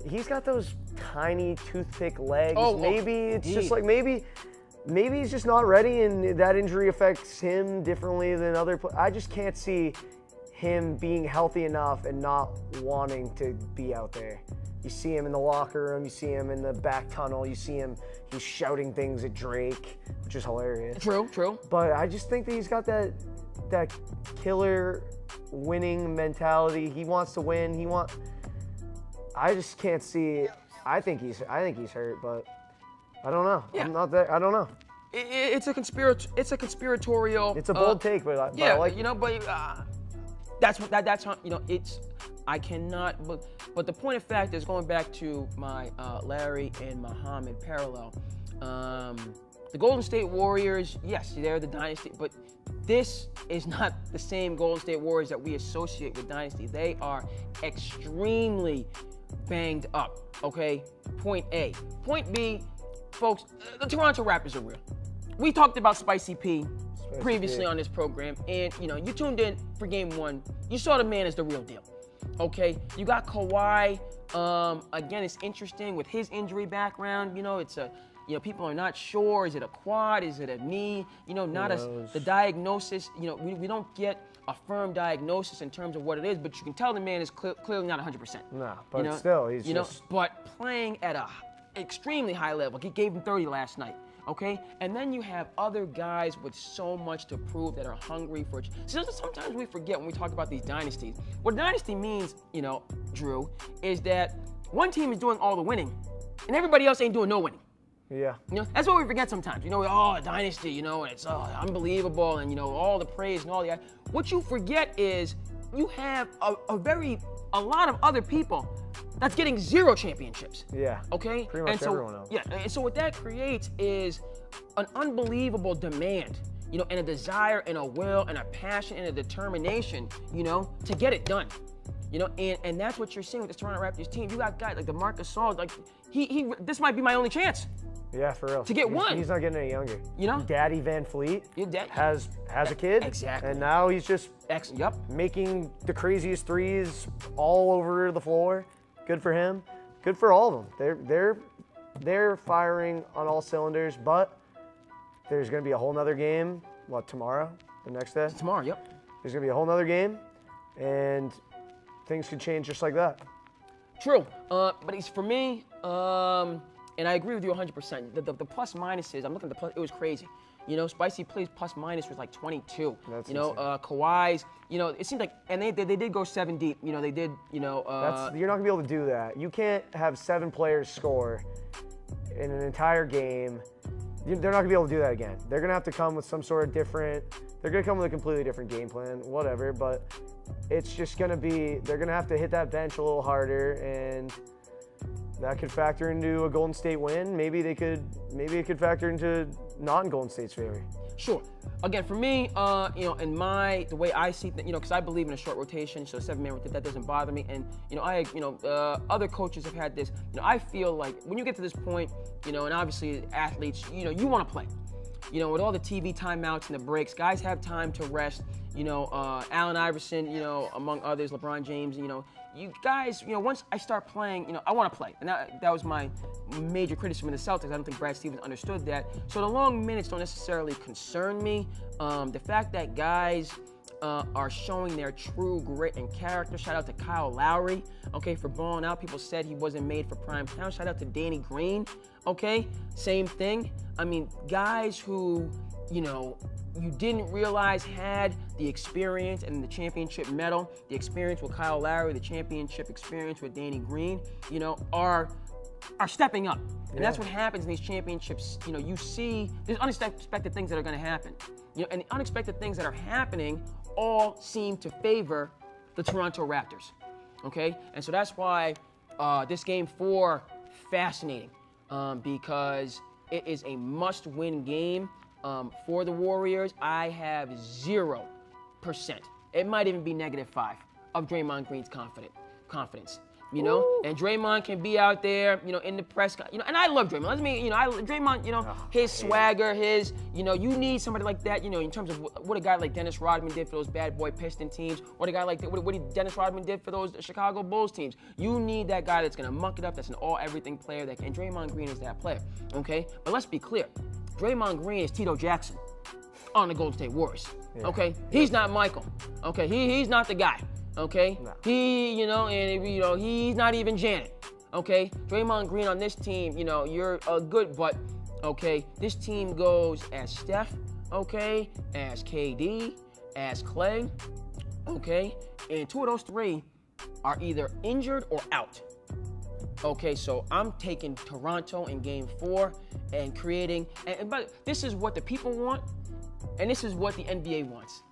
He's got those tiny toothpick legs. It's just like maybe he's just not ready, and that injury affects him differently than other players. I just can't see him being healthy enough and not wanting to be out there. You see him in the locker room, you see him in the back tunnel, you see him, he's shouting things at Drake, which is hilarious. True. But I just think that he's got that killer winning mentality. He wants to win. I just can't see. I think he's hurt, but I don't know. Yeah. I'm not there. I don't know. It's a conspiratorial. It's a bold take, but I like. That's how it's. I cannot. But the point of fact is, going back to my Larry and Muhammad parallel. The Golden State Warriors, yes, they're the dynasty, but this is not the same Golden State Warriors that we associate with dynasty. They are extremely banged up, okay? Point A. Point B, folks, the Toronto Raptors are real. We talked about Spicy P previously on this program, and you tuned in for Game 1. You saw the man as the real deal, okay? You got Kawhi. Again, it's interesting with his injury background. It's a people are not sure. Is it a quad? Is it a knee? The diagnosis. We don't get a firm diagnosis in terms of what it is, but you can tell the man is clearly not 100%. No, but still, he's but playing at a extremely high level. He gave him 30 last night. Okay, and then you have other guys with so much to prove that are hungry for. So sometimes we forget when we talk about these dynasties. What dynasty means, Drew, is that one team is doing all the winning, and everybody else ain't doing no winning. Yeah. That's what we forget sometimes. A dynasty, and it's unbelievable, and all the praise and all the. What you forget is you have a lot of other people that's getting 0 championships. Yeah. Okay. Pretty much everyone else. Yeah. And so what that creates is an unbelievable demand, you know, and a desire and a will and a passion and a determination, you know, to get it done. You know, and that's what you're seeing with this Toronto Raptors team. You got guys like DeMarcus Gasol, like this might be my only chance. Yeah, for real. To get one. He's not getting any younger. You know? Daddy Van Fleet Your dad has a kid. Exactly. And now he's just Yep. making the craziest threes all over the floor. Good for him. Good for all of them. They're firing on all cylinders, but there's going to be a whole nother game, tomorrow? The next day? Tomorrow, yep. There's going to be a whole nother game, and things could change just like that. True. But it's for me, and I agree with you 100%. The plus minuses, I'm looking at the plus, it was crazy. You know, Spicy Plays plus minus was like 22. That's you know, insane. Kawhi's, you know, it seemed like, and they did go 7 deep. You know, they did, you know. You're not going to be able to do that. You can't have 7 players score in an entire game. They're not going to be able to do that again. They're going to have to come with some sort of different, they're going to come with a completely different game plan, whatever, but it's just going to be, they're going to have to hit that bench a little harder, and that could factor into a Golden State win. Maybe it could factor into not in Golden State's favor. Sure. Again, for me, you know, in the way I see things, you know, because I believe in a short rotation, so 7-man rotation, that doesn't bother me. And, you know, other coaches have had this. You know, I feel like when you get to this point, you know, and obviously athletes, you know, you want to play. You know, with all the TV timeouts and the breaks, guys have time to rest. You know, Allen Iverson, you know, among others, LeBron James, you know, you guys, you know, once I start playing, you know, I want to play. And that was my major criticism of the Celtics. I don't think Brad Stevens understood that. So the long minutes don't necessarily concern me. The fact that guys are showing their true grit and character. Shout out to Kyle Lowry, okay, for balling out. People said he wasn't made for prime time. Shout out to Danny Green, okay, same thing. I mean, guys who, you know, you didn't realize had the experience and the championship medal, the experience with Kyle Lowry, the championship experience with Danny Green, you know, are stepping up. And that's what happens in these championships. You know, you see there's unexpected things that are going to happen. You know, and the unexpected things that are happening all seem to favor the Toronto Raptors. Okay? And so that's why this game 4, fascinating, because it is a must-win game. For the Warriors, I have 0%. It might even be -5 of Draymond Green's confidence. You know, Ooh. And Draymond can be out there, you know, in the press, you know, and I love Draymond. Draymond, you know, his swagger, you know, you need somebody like that, you know, in terms of what a guy like Dennis Rodman did for those bad boy Piston teams, what a guy like Dennis Rodman did for those Chicago Bulls teams. You need that guy that's gonna muck it up, that's an all-everything player, and Draymond Green is that player, okay? But let's be clear, Draymond Green is Tito Jackson on the Golden State Warriors, okay? He's not Michael, okay? He's not the guy. Okay, no. You know, and you know, he's not even Janet. Okay, Draymond Green on this team, you know, you're good, but okay, this team goes as Steph, okay, as KD, as Clay, okay, and 2 of those 3 are either injured or out. Okay, so I'm taking Toronto in Game 4 and creating, but this is what the people want, and this is what the NBA wants,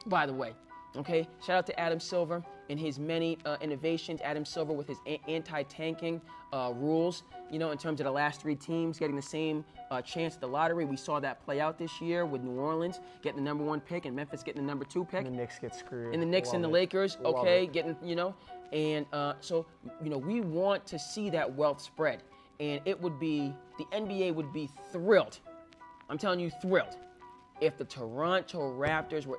by the way. Okay, shout out to Adam Silver and his many innovations. Adam Silver with his anti-tanking rules, you know, in terms of the last 3 teams getting the same chance at the lottery. We saw that play out this year with New Orleans getting the #1 pick and Memphis getting the #2 pick. And the Knicks get screwed. And the Knicks and the Lakers, okay, getting, you know, and so, you know, we want to see that wealth spread. And it would be, the NBA would be thrilled. I'm telling you, thrilled. If the Toronto Raptors were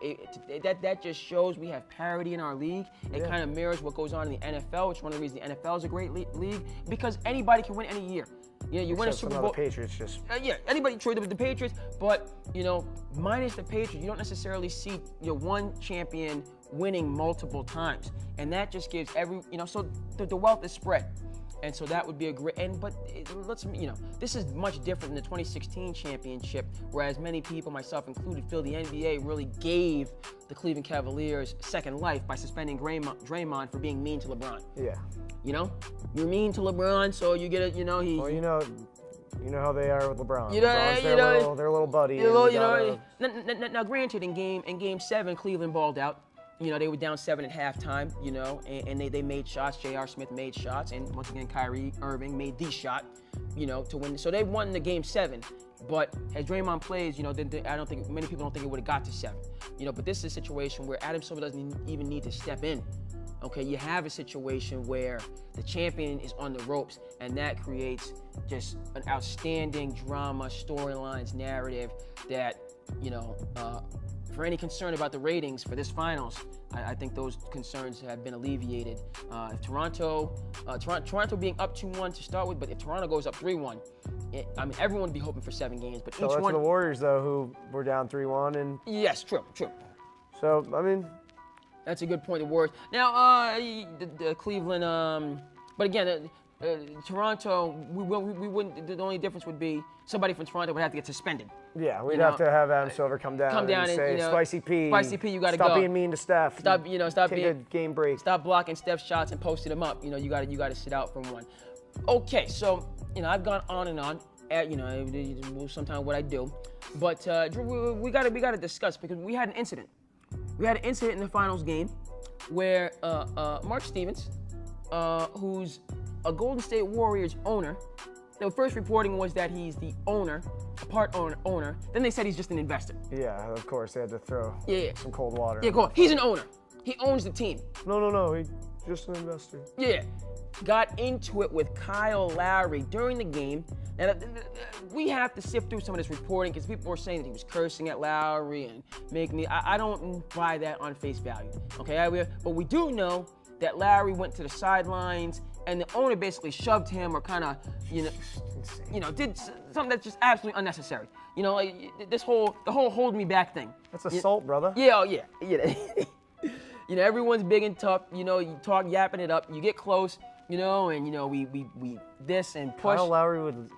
that just shows we have parity in our league. It kind of mirrors what goes on in the NFL, which is one of the reasons the NFL is a great league, because anybody can win any year. You know, you win a Super Bowl. The Patriots just. Yeah, anybody trade with the Patriots, but you know, minus the Patriots, you don't necessarily see one champion winning multiple times, and that just gives so the wealth is spread. And so that would be a great, this is much different than the 2016 championship, whereas many people, myself included, feel the NBA really gave the Cleveland Cavaliers second life by suspending Draymond for being mean to LeBron. Yeah. You know, you're mean to LeBron, so you get it. You know he. Well, you know how they are with LeBron. You know, LeBron's their little buddy. Now, granted, in game 7, Cleveland balled out. You know, they were down 7 at halftime, you know, and they made shots. J.R. Smith made shots, and once again, Kyrie Irving made the shot, you know, to win. So they won the game 7. But as Draymond plays, you know, I don't think many people don't think it would have got to 7. You know, but this is a situation where Adam Silver doesn't even need to step in. Okay, you have a situation where the champion is on the ropes, and that creates just an outstanding drama, storylines, narrative that, you know, for any concern about the ratings for this finals, I think those concerns have been alleviated. If Toronto being up 2-1 to start with, but if Toronto goes up 3-1, I mean, everyone would be hoping for 7 games, but So each that's one. the Warriors, though, who were down 3-1, and Yes, true. so I mean, That's a good point. The Warriors. Now, the Cleveland. But again, Toronto. We wouldn't. The only difference would be somebody from Toronto would have to get suspended. yeah, we'd You have know, to have Adam Silver come down and say, you know, Spicy P, you gotta stop go. being mean to Steph. Stop take a game break. Stop blocking Steph's shots and posting them up. You know, you gotta sit out from one. Okay, so you know, I've gone on and on. You know, sometimes what I do, but Drew, we gotta discuss, because we had an incident. We had an incident in the finals game where Mark Stevens, who's a Golden State Warriors owner, the first reporting was that he's the owner, a part owner. Then they said he's just an investor. Yeah, of course, they had to throw Yeah. some cold water. Yeah, go on. He's an owner. He owns the team. No, he's just an investor. Yeah. Got into it with Kyle Lowry during the game. Now, we have to sift through some of this reporting, because people were saying that he was cursing at Lowry and making me. I don't buy that on face value. Okay, but we do know that Lowry went to the sidelines, and the owner basically shoved him, or kind of, did something that's just absolutely unnecessary. You know, like the whole hold me back thing. That's assault, brother. Yeah, oh, yeah. You know, everyone's big and tough. You know, you talk yapping it up. You get close. You know, and you know we this and push. Kyle Lowry would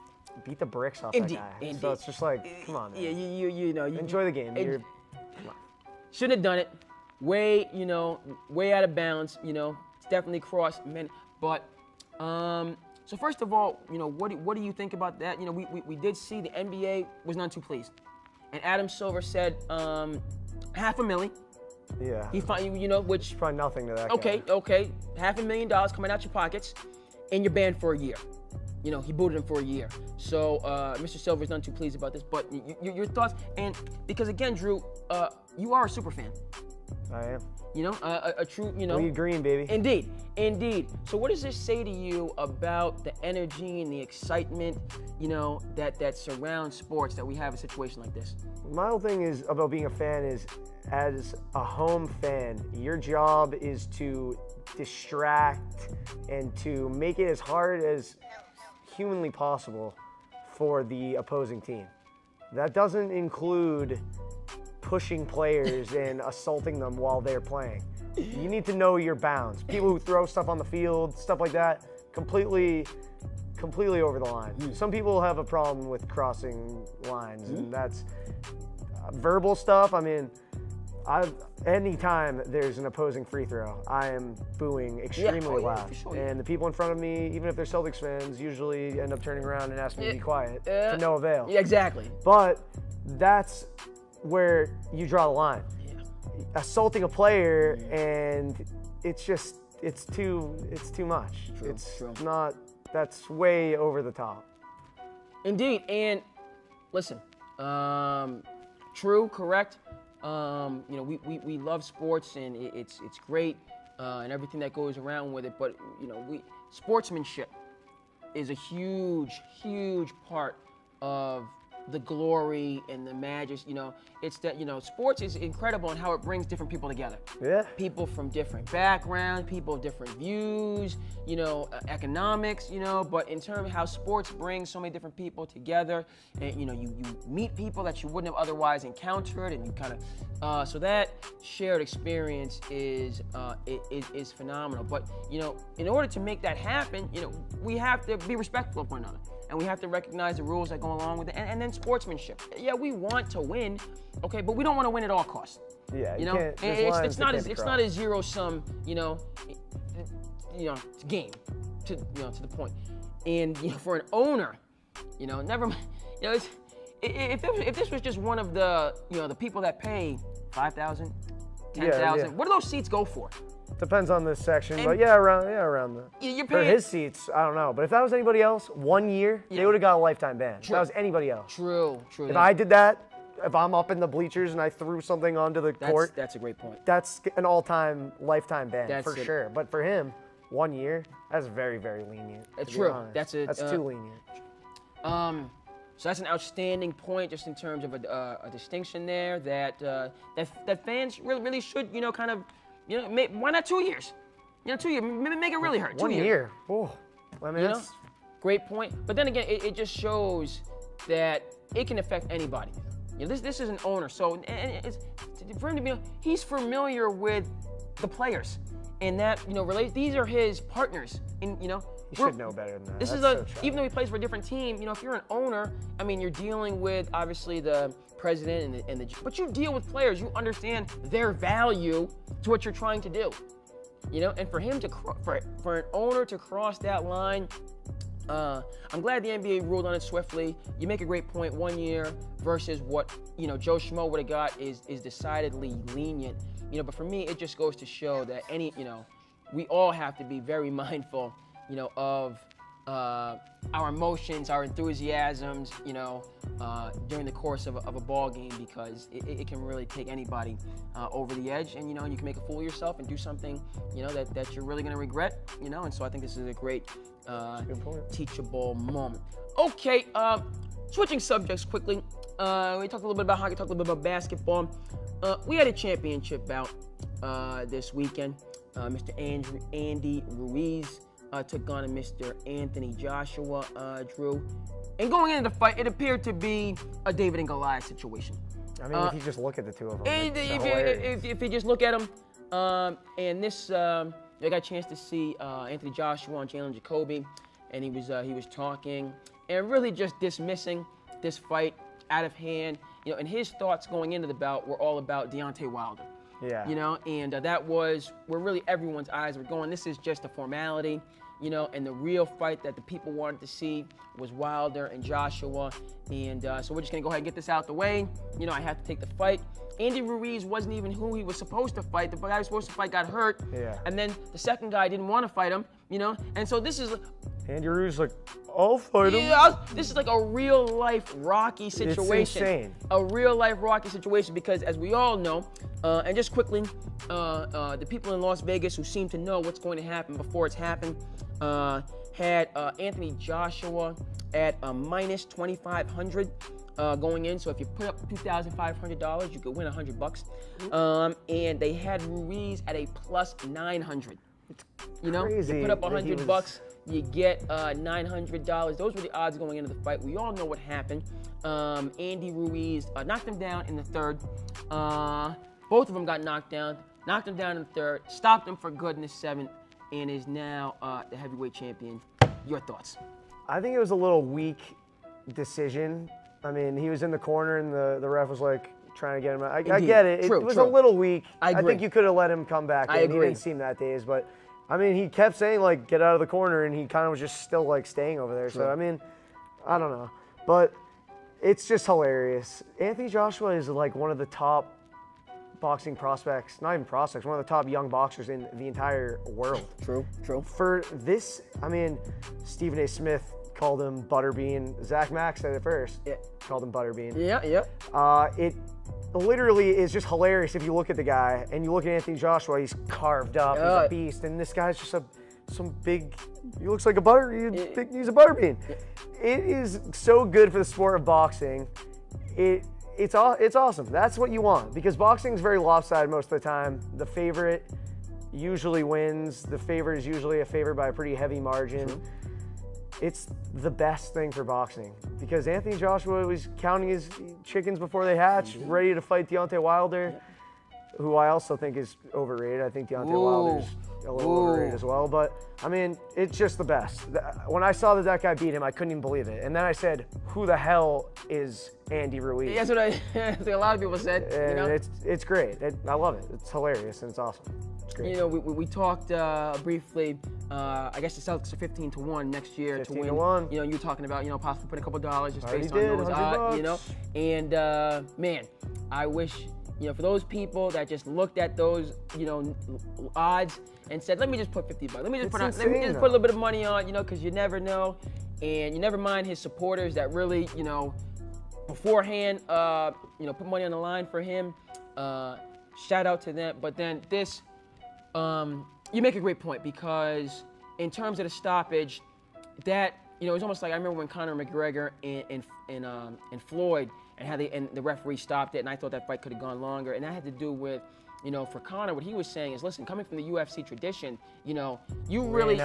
beat the bricks off Indeed, that guy. indeed. So it's just like, come on, man. Yeah, you know, you Enjoy the game. shouldn't have done it. Way out of bounds. You know, it's definitely crossed. But so first of all, you know, what do you think about that? You know, we did see the NBA was none too pleased, and Adam Silver said $500,000. Yeah. He you know, which Probably nothing to that guy. okay, $500,000 coming out your pockets, and you're banned for a year. You know, he booted him for a year. So Mr. Silver's not too pleased about this, but your thoughts, and because again, Drew, you are a super fan. I am. You know, a true, you know. Bleed green, baby. Indeed. So what does this say to you about the energy and the excitement, you know, that surrounds sports, that we have a situation like this? My whole thing is about being a fan is, as a home fan, your job is to distract and to make it as hard as humanly possible for the opposing team. That doesn't include pushing players and assaulting them while they're playing. You need to know your bounds. People who throw stuff on the field, stuff like that, completely over the line. Some people have a problem with crossing lines, and that's verbal stuff. I mean, anytime there's an opposing free throw, I am booing extremely loud. For sure. And the people in front of me, even if they're Celtics fans, usually end up turning around and asking me to be quiet, to no avail. Yeah, exactly. But that's where you draw the line. Yeah. Assaulting a player, and it's too much. True. That's way over the top. Indeed, and listen, true, correct. You know, we love sports, and it's great, and everything that goes around with it. But you know, sportsmanship is a huge part of the glory and the magic. You know, it's that, you know, sports is incredible in how it brings different people together. Yeah. People from different backgrounds, people of different views, you know, economics, you know, but in terms of how sports brings so many different people together, and you know, you meet people that you wouldn't have otherwise encountered, and you kind of, so that shared experience is phenomenal. But you know, in order to make that happen, you know, we have to be respectful of one another, and we have to recognize the rules that go along with it, and then sportsmanship. Yeah, we want to win, okay, but we don't want to win at all costs. Yeah, you know, it's not a zero sum, you know, game to the point. And you know, for an owner, you know, never mind, you know, if this was just one of the, you know, the people that pay $5,000, $10,000, what do those seats go for? Depends on the section, And- but around the. You're For paying. his seats, I don't know. But if that was anybody else, 1 year, Yeah. they would have got a lifetime ban. If True. that was anybody else. True. If I did that, if I'm up in the bleachers and I threw something onto the court, That's a great point. that's an all-time lifetime ban That's for it. sure. But for him, 1 year, that's very, very lenient. to be True. honest. That's too lenient. So that's an outstanding point, just in terms of a distinction there that fans really should, kind of, why not 2 years? 2 years, maybe make it really hurt. 1 2 years. year. Oh, I mean, You know? it's, Great point. But then again, it just shows that it can affect anybody. This is an owner, so and it's, for him to be, he's familiar with the players, and that these are his partners, and you should know better than that. This That's is so trash. even though he plays for a different team, if you're an owner, I mean, you're dealing with obviously the president but you deal with players. You understand their value to what you're trying to do. And for him to for an owner to cross that line, I'm glad the NBA ruled on it swiftly. You make a great point. 1 year versus what Joe Schmo would have got is decidedly lenient. But for me, it just goes to show that we all have to be very mindful, of our emotions, our enthusiasms, during the course of a ball game, because it can really take anybody over the edge, and you can make a fool of yourself and do something, that you're really gonna regret, and so I think this is a great teachable moment. Okay, switching subjects quickly. We talked a little bit about hockey, talked a little bit about basketball. We had a championship bout this weekend. Mr. Andy Ruiz took on Mr. Anthony Joshua, Drew. And going into the fight, it appeared to be a David and Goliath situation. I mean, if you just look at the two of them, If you just look at them, and this, I got a chance to see Anthony Joshua and Jalen Jacoby, and he was talking and really just dismissing this fight out of hand. And his thoughts going into the bout were all about Deontay Wilder. Yeah. And that was where really everyone's eyes were going. This is just a formality, and the real fight that the people wanted to see was Wilder and Joshua. And so we're just going to go ahead and get this out the way. I have to take the fight. Andy Ruiz wasn't even who he was supposed to fight. The guy who was supposed to fight got hurt. Yeah. And then the second guy didn't want to fight him, And so this is... Andy Ruiz like, I'll fight him. Yeah, this is like a real life Rocky situation. It's insane. A real life Rocky situation, because as we all know, and just quickly, the people in Las Vegas who seem to know what's going to happen before it's happened, had Anthony Joshua at minus 2,500 going in. So if you put up $2,500, you could win $100. And they had Ruiz at a plus 900. Crazy You put up that he $100, you get $900. Those were the odds going into the fight. We all know what happened. Andy Ruiz knocked him down in the third. Both of them got knocked down. Knocked him down in the third. Stopped him for good in the seventh, and is now the heavyweight champion. Your thoughts? I think it was a little weak decision. I mean, he was in the corner and the ref was like trying to get him out. I get it. True, it was true. a little weak. I agree. think you could have let him come back. I He agree. didn't seem that dazed, but I mean, he kept saying like, get out of the corner, and he kind of was just still like staying over there. True. So I mean, I don't know, but it's just hilarious. Anthony Joshua is like one of the top boxing prospects, not even prospects, one of the top young boxers in the entire world. True. For this, I mean, Stephen A. Smith called him Butterbean. Zach Mack said it first. Yeah. Called him Butterbean. Yeah. It literally is just hilarious if you look at the guy and you look at Anthony Joshua. He's carved up. He's a beast, and this guy's just some big. He looks like a he's a Butterbean. It is so good for the sport of boxing. It's awesome. That's what you want, because boxing is very lopsided most of the time. The favorite usually wins. The favorite is usually a favorite by a pretty heavy margin. True. It's the best thing for boxing, because Anthony Joshua was counting his chickens before they hatch, ready to fight Deontay Wilder, who I also think is overrated. I think Deontay Wilder's a little overrated as well. But, I mean, it's just the best. When I saw that guy beat him, I couldn't even believe it. And then I said, who the hell is Andy Ruiz? That's what I think a lot of people said. And it's great. I love it. It's hilarious and it's awesome. It's great. We talked briefly. I guess the Celtics are 15-1 next year to win. 15-1. You're talking about possibly putting a couple dollars just Already based on did, those $100. odds. And man, I wish for those people that just looked at those, odds and said, let me just put $50. Let me just It's insane, put a little bit of money on, because you never know. And you never mind his supporters that really, beforehand, put money on the line for him. Shout out to them. But then this, you make a great point, because in terms of the stoppage, that, it's almost like I remember when Conor McGregor and Floyd, and how the referee stopped it, and I thought that fight could have gone longer. And that had to do with, for Conor, what he was saying is, listen, coming from the UFC tradition, you really,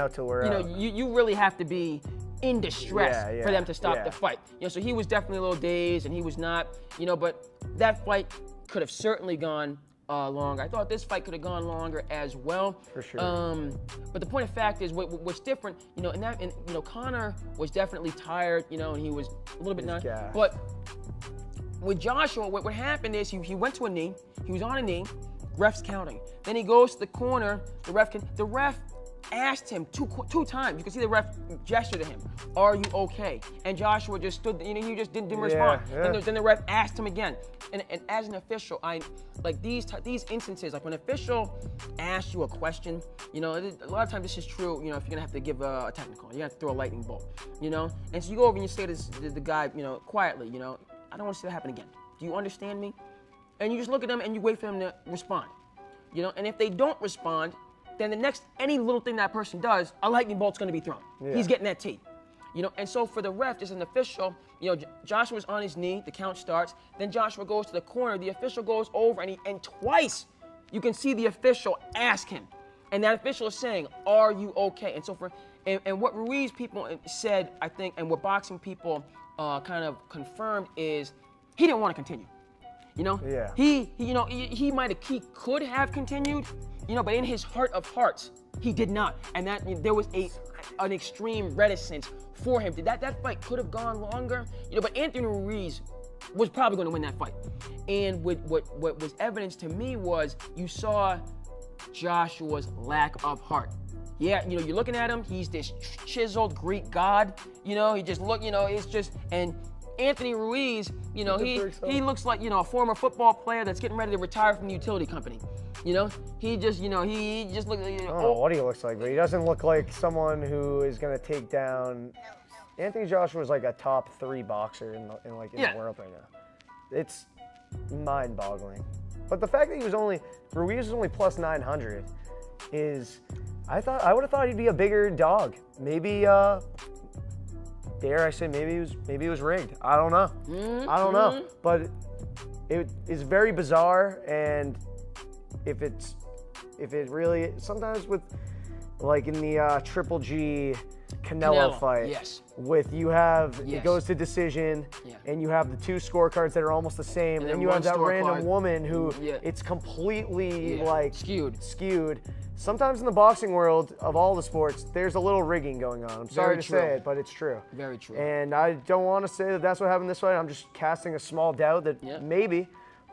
you really have to be in distress for them to stop the fight. So he was definitely a little dazed, and he was not, but that fight could have certainly gone longer. I thought this fight could have gone longer as well. For sure. But the point of fact is, what's different, Conor was definitely tired, and he was a little bit numb. But with Joshua, what happened is he went to a knee. He was on a knee. Ref's counting. Then he goes to the corner. The ref asked him two times. You can see the ref gesture to him, "Are you okay?" And Joshua just stood. He just didn't respond. Yeah. Then the ref asked him again. And as an official, I like these instances. Like when an official asks you a question, a lot of times this is true. If you're gonna have to give a technical, you're gonna have to throw a lightning bolt. And so you go over and you say to the guy, quietly, I don't want to see that happen again. Do you understand me? And you just look at them and you wait for them to respond. And if they don't respond, then any little thing that person does, a lightning bolt's going to be thrown. Yeah. He's getting that tee. And so for the ref, as an official, Joshua's on his knee, the count starts, then Joshua goes to the corner, the official goes over, and twice you can see the official ask him. And that official is saying, "Are you okay?" And so and what Ruiz people said, I think, and what boxing people kind of confirmed is he didn't want to continue. Yeah. He could have continued, but in his heart of hearts, he did not. And that there was an extreme reticence for him. That fight could have gone longer, but Anthony Ruiz was probably going to win that fight. And what was evidence to me was you saw Joshua's lack of heart. Yeah, you're looking at him, he's this chiseled Greek god, he just it's just, and Anthony Ruiz, he looks like, a former football player that's getting ready to retire from the utility company. He just looks like, I don't know what he looks like, but he doesn't look like someone who is going to take down. Anthony Joshua is like a top 3 boxer in the world right now. It's mind-boggling. But the fact that Ruiz was only plus 900 is, I would have thought he'd be a bigger dog. Maybe, dare I say, maybe it was rigged. I don't know. I don't know. But it is very bizarre, and if it really, sometimes with, like in the Triple G Canelo fight, yes. It goes to decision, and you have the 2 scorecards that are almost the same, and then you have that random woman who it's completely skewed. Sometimes in the boxing world of all the sports, there's a little rigging going on. I'm sorry to say it, but it's true. Very true. And I don't want to say that that's what happened this fight. I'm just casting a small doubt that maybe,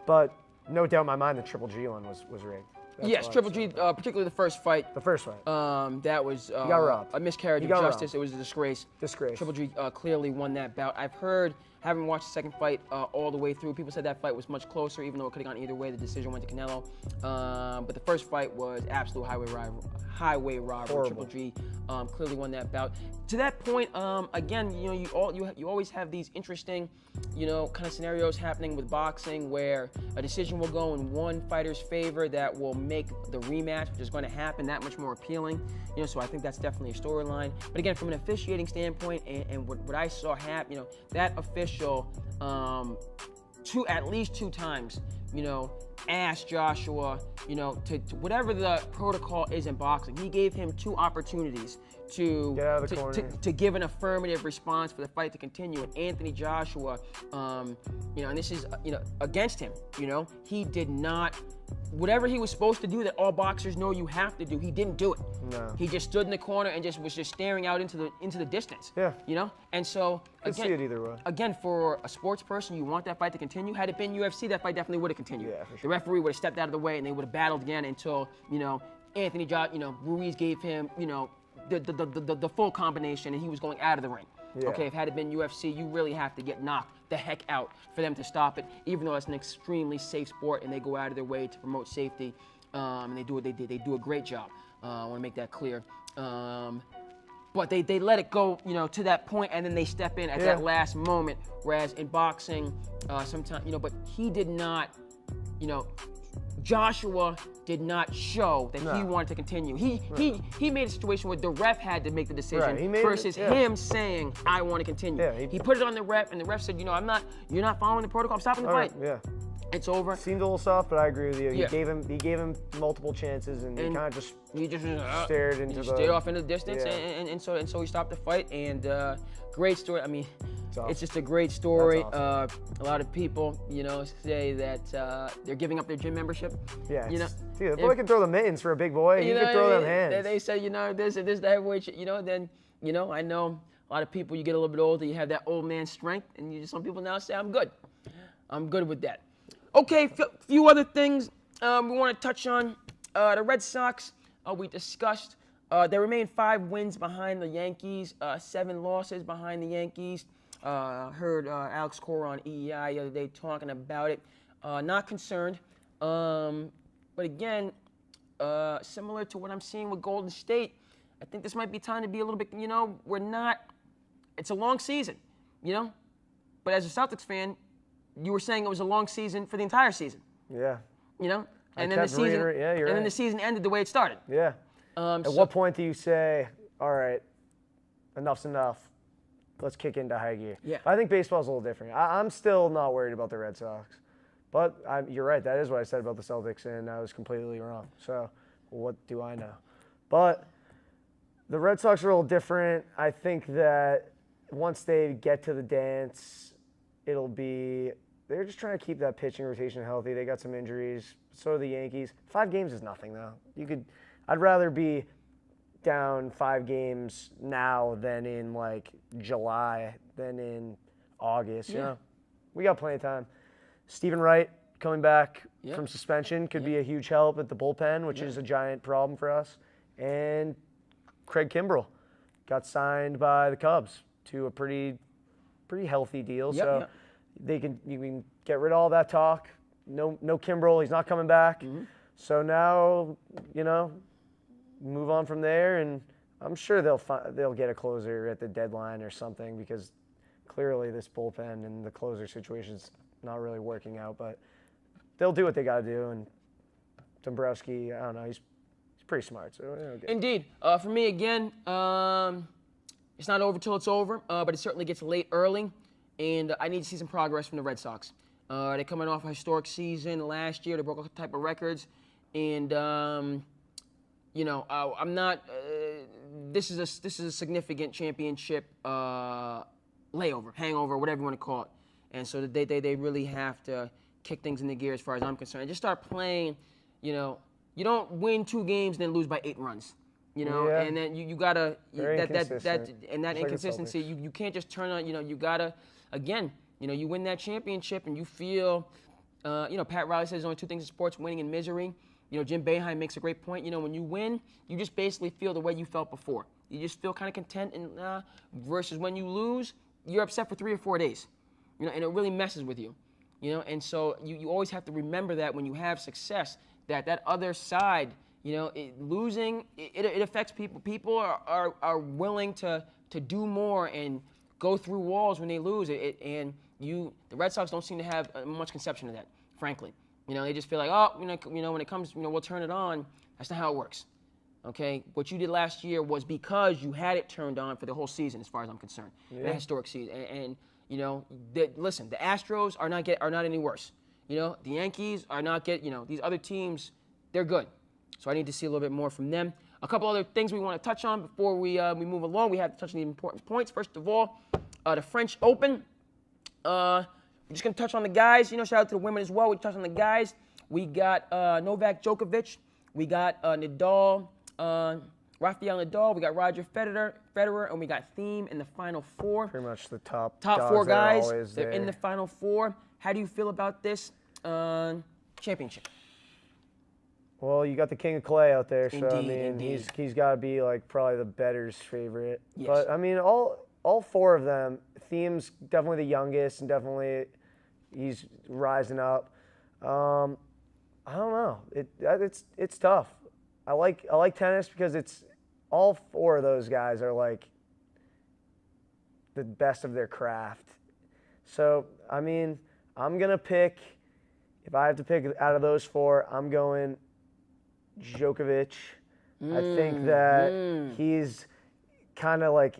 but no doubt in my mind the Triple G one was rigged. Yes, Triple G, particularly the first fight. The first fight. That was got robbed. a miscarriage of justice. It was a disgrace. Disgrace. Triple G clearly won that bout. I've heard, haven't watched the second fight all the way through. People said that fight was much closer, even though it could have gone either way. The decision went to Canelo. But the first fight was absolute highway robbery. Horrible. Triple G clearly won that bout. To that point, again, you always have these interesting, kind of scenarios happening with boxing where a decision will go in one fighter's favor that will make the rematch, which is going to happen, that much more appealing. So I think that's definitely a storyline. But again, from an officiating standpoint, and what I saw happen, that official at least two times, asked Joshua, to whatever the protocol is in boxing. He gave him 2 opportunities to give an affirmative response for the fight to continue. And Anthony Joshua, and this is, against him, he did not, whatever he was supposed to do that all boxers know you have to do, he didn't do it. No. He just stood in the corner and was just staring out into the distance. Yeah. And so Could see it either way. Again, for a sports person, you want that fight to continue. Had it been UFC, that fight definitely would have continued. Yeah, for sure. The referee would have stepped out of the way and they would have battled again until, Ruiz gave him, the full combination and he was going out of the ring. Yeah. Okay, if it had been UFC, you really have to get knocked the heck out for them to stop it, even though it's an extremely safe sport and they go out of their way to promote safety. And they do a great job. I want to make that clear. But they let it go, to that point, and then they step in at that last moment. Whereas in boxing, sometimes, but he did not, Joshua did not show that he wanted to continue. He made a situation where the ref had to make the decision versus him saying, I want to continue. Yeah, he put it on the ref, and the ref said, you're not following the protocol. I'm stopping the fight. Yeah. It's over. Seemed a little soft, but I agree with you. He gave him multiple chances, and he kind of just stared into stayed off into the distance, and so he stopped the fight. And great story. I mean, it's just a great story. Awesome. A lot of people, say that they're giving up their gym membership. Yeah. The boy can throw the mittens for a big boy. He can throw them hands. They say, this the heavyweight. Then I know a lot of people. You get a little bit older, you have that old man strength, and some people now say, I'm good. I'm good with that. Okay, few other things we want to touch on. The Red Sox, we discussed. They remain 5 wins behind the Yankees, 7 losses behind the Yankees. Heard Alex Cora on EEI the other day talking about it. Not concerned. But again, similar to what I'm seeing with Golden State, I think this might be time to be a little bit, we're not, it's a long season, But as a Celtics fan, you were saying it was a long season for the entire season. Yeah. And then the season, then the season ended the way it started. Yeah. At what point do you say, all right, enough's enough, let's kick into high gear? Yeah. I think baseball's a little different. I'm still not worried about the Red Sox. But you're right, that is what I said about the Celtics, and I was completely wrong. So what do I know? But the Red Sox are a little different. I think that once they get to the dance, they're just trying to keep that pitching rotation healthy. They got some injuries. So do the Yankees. 5 games is nothing, though. I'd rather be down 5 games now than in July, than in August. We got plenty of time. Stephen Wright coming back from suspension could be a huge help at the bullpen, which is a giant problem for us. And Craig Kimbrell got signed by the Cubs to a pretty healthy deal. You can get rid of all that talk. No Kimbrell, he's not coming back. So now, move on from there, and I'm sure they'll get a closer at the deadline or something, because clearly this bullpen and the closer situation's not really working out. But they'll do what they got to do, and Dombrowski, I don't know, he's pretty smart. So Indeed. For me, again, it's not over till it's over, but it certainly gets late early. And I need to see some progress from the Red Sox. They're coming off a historic season last year. They broke all type of records. And, I'm not this is a significant championship layover, hangover, whatever you want to call it. And so they really have to kick things into gear as far as I'm concerned. And just start playing, you don't win 2 games and then lose by 8 runs. And then you gotta that inconsistency. You can't just turn on. You gotta again. You win that championship and you feel. Pat Riley says there's only 2 things in sports: winning and misery. Jim Boeheim makes a great point. When you win, you just basically feel the way you felt before. You just feel kind of content, and versus when you lose, you're upset for 3 or 4 days. And it really messes with you. And so you always have to remember that when you have success, that other side. Losing, it affects people. People are willing to do more and go through walls when they lose. The Red Sox don't seem to have much conception of that, frankly. They just feel like, when it comes, we'll turn it on. That's not how it works. Okay? What you did last year was because you had it turned on for the whole season, as far as I'm concerned. Yeah. A historic season. And listen, the Astros are not any worse. The Yankees are not these other teams, they're good. So I need to see a little bit more from them. A couple other things we want to touch on before we move along. We have to touch on the important points. First of all, the French Open. We're just going to touch on the guys. Shout out to the women as well. We touch on the guys. We got Novak Djokovic. We got Nadal, Rafael Nadal. We got Roger Federer, and we got Thiem in the Final 4. Pretty much the top 4 guys. They're in the Final 4. How do you feel about this championship? Well, you got the King of Clay out there, so Indeed. he's got to be probably the bettor's favorite. Yes. But all all four of them. Thiem's definitely the youngest, and definitely he's rising up. I don't know. It's tough. I like tennis because it's all four of those guys are like the best of their craft. So I mean, I'm gonna pick. If I have to pick out of those four, I'm going Djokovic. I think that he's kind of like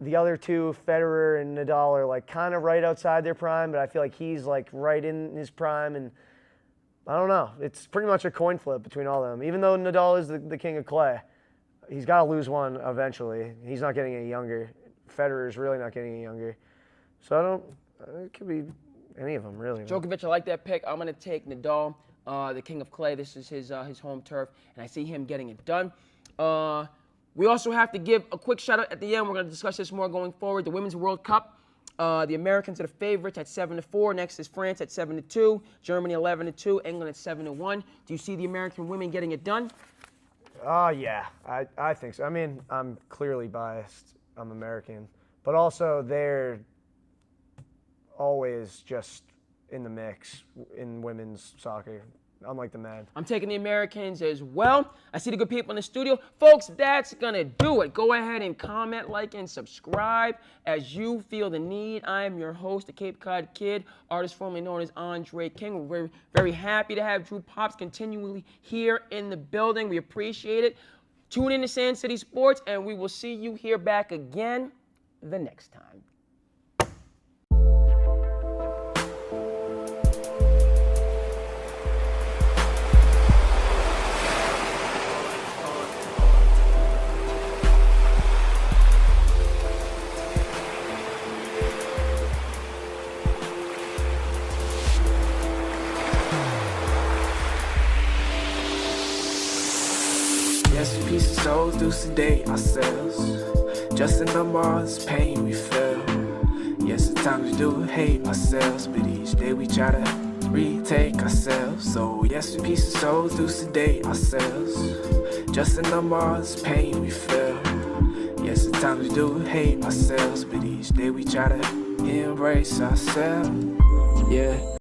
the other two, Federer and Nadal, are like kind of right outside their prime, but I feel like he's like right in his prime. And I don't know. It's pretty much a coin flip between all of them. Even though Nadal is the king of clay, he's got to lose one eventually. He's not getting any younger. Federer's really not getting any younger. So it could be any of them, really. Djokovic, I like that pick. I'm going to take Nadal, the king of clay. This is his home turf, and I see him getting it done. We also have to give a quick shout out at the end. We're going to discuss this more going forward. The Women's World Cup. The Americans are the favorites at 7-4. Next is France at 7-2. Germany 11-2. England at 7-1. Do you see the American women getting it done? Yeah, I think so. I mean, I'm clearly biased. I'm American, but also they're always just in the mix in women's soccer, unlike the men. I'm taking the Americans as well. I see the good people in the studio. Folks, that's going to do it. Go ahead and comment, like, and subscribe as you feel the need. I am your host, the Cape Cod Kid, artist formerly known as Andre King. We're very, very happy to have Drew Pops continually here in the building. We appreciate it. Tune in to SandCity Sports, and we will see you here back again the next time. Yes, a piece of souls do sedate ourselves. Just a number of us pain we feel. Yes, at times we do hate ourselves, but each day we try to retake ourselves. So yes, a piece of souls do sedate ourselves. Just a number of us pain we feel. Yes, at times we do hate ourselves, but each day we try to embrace ourselves. Yeah.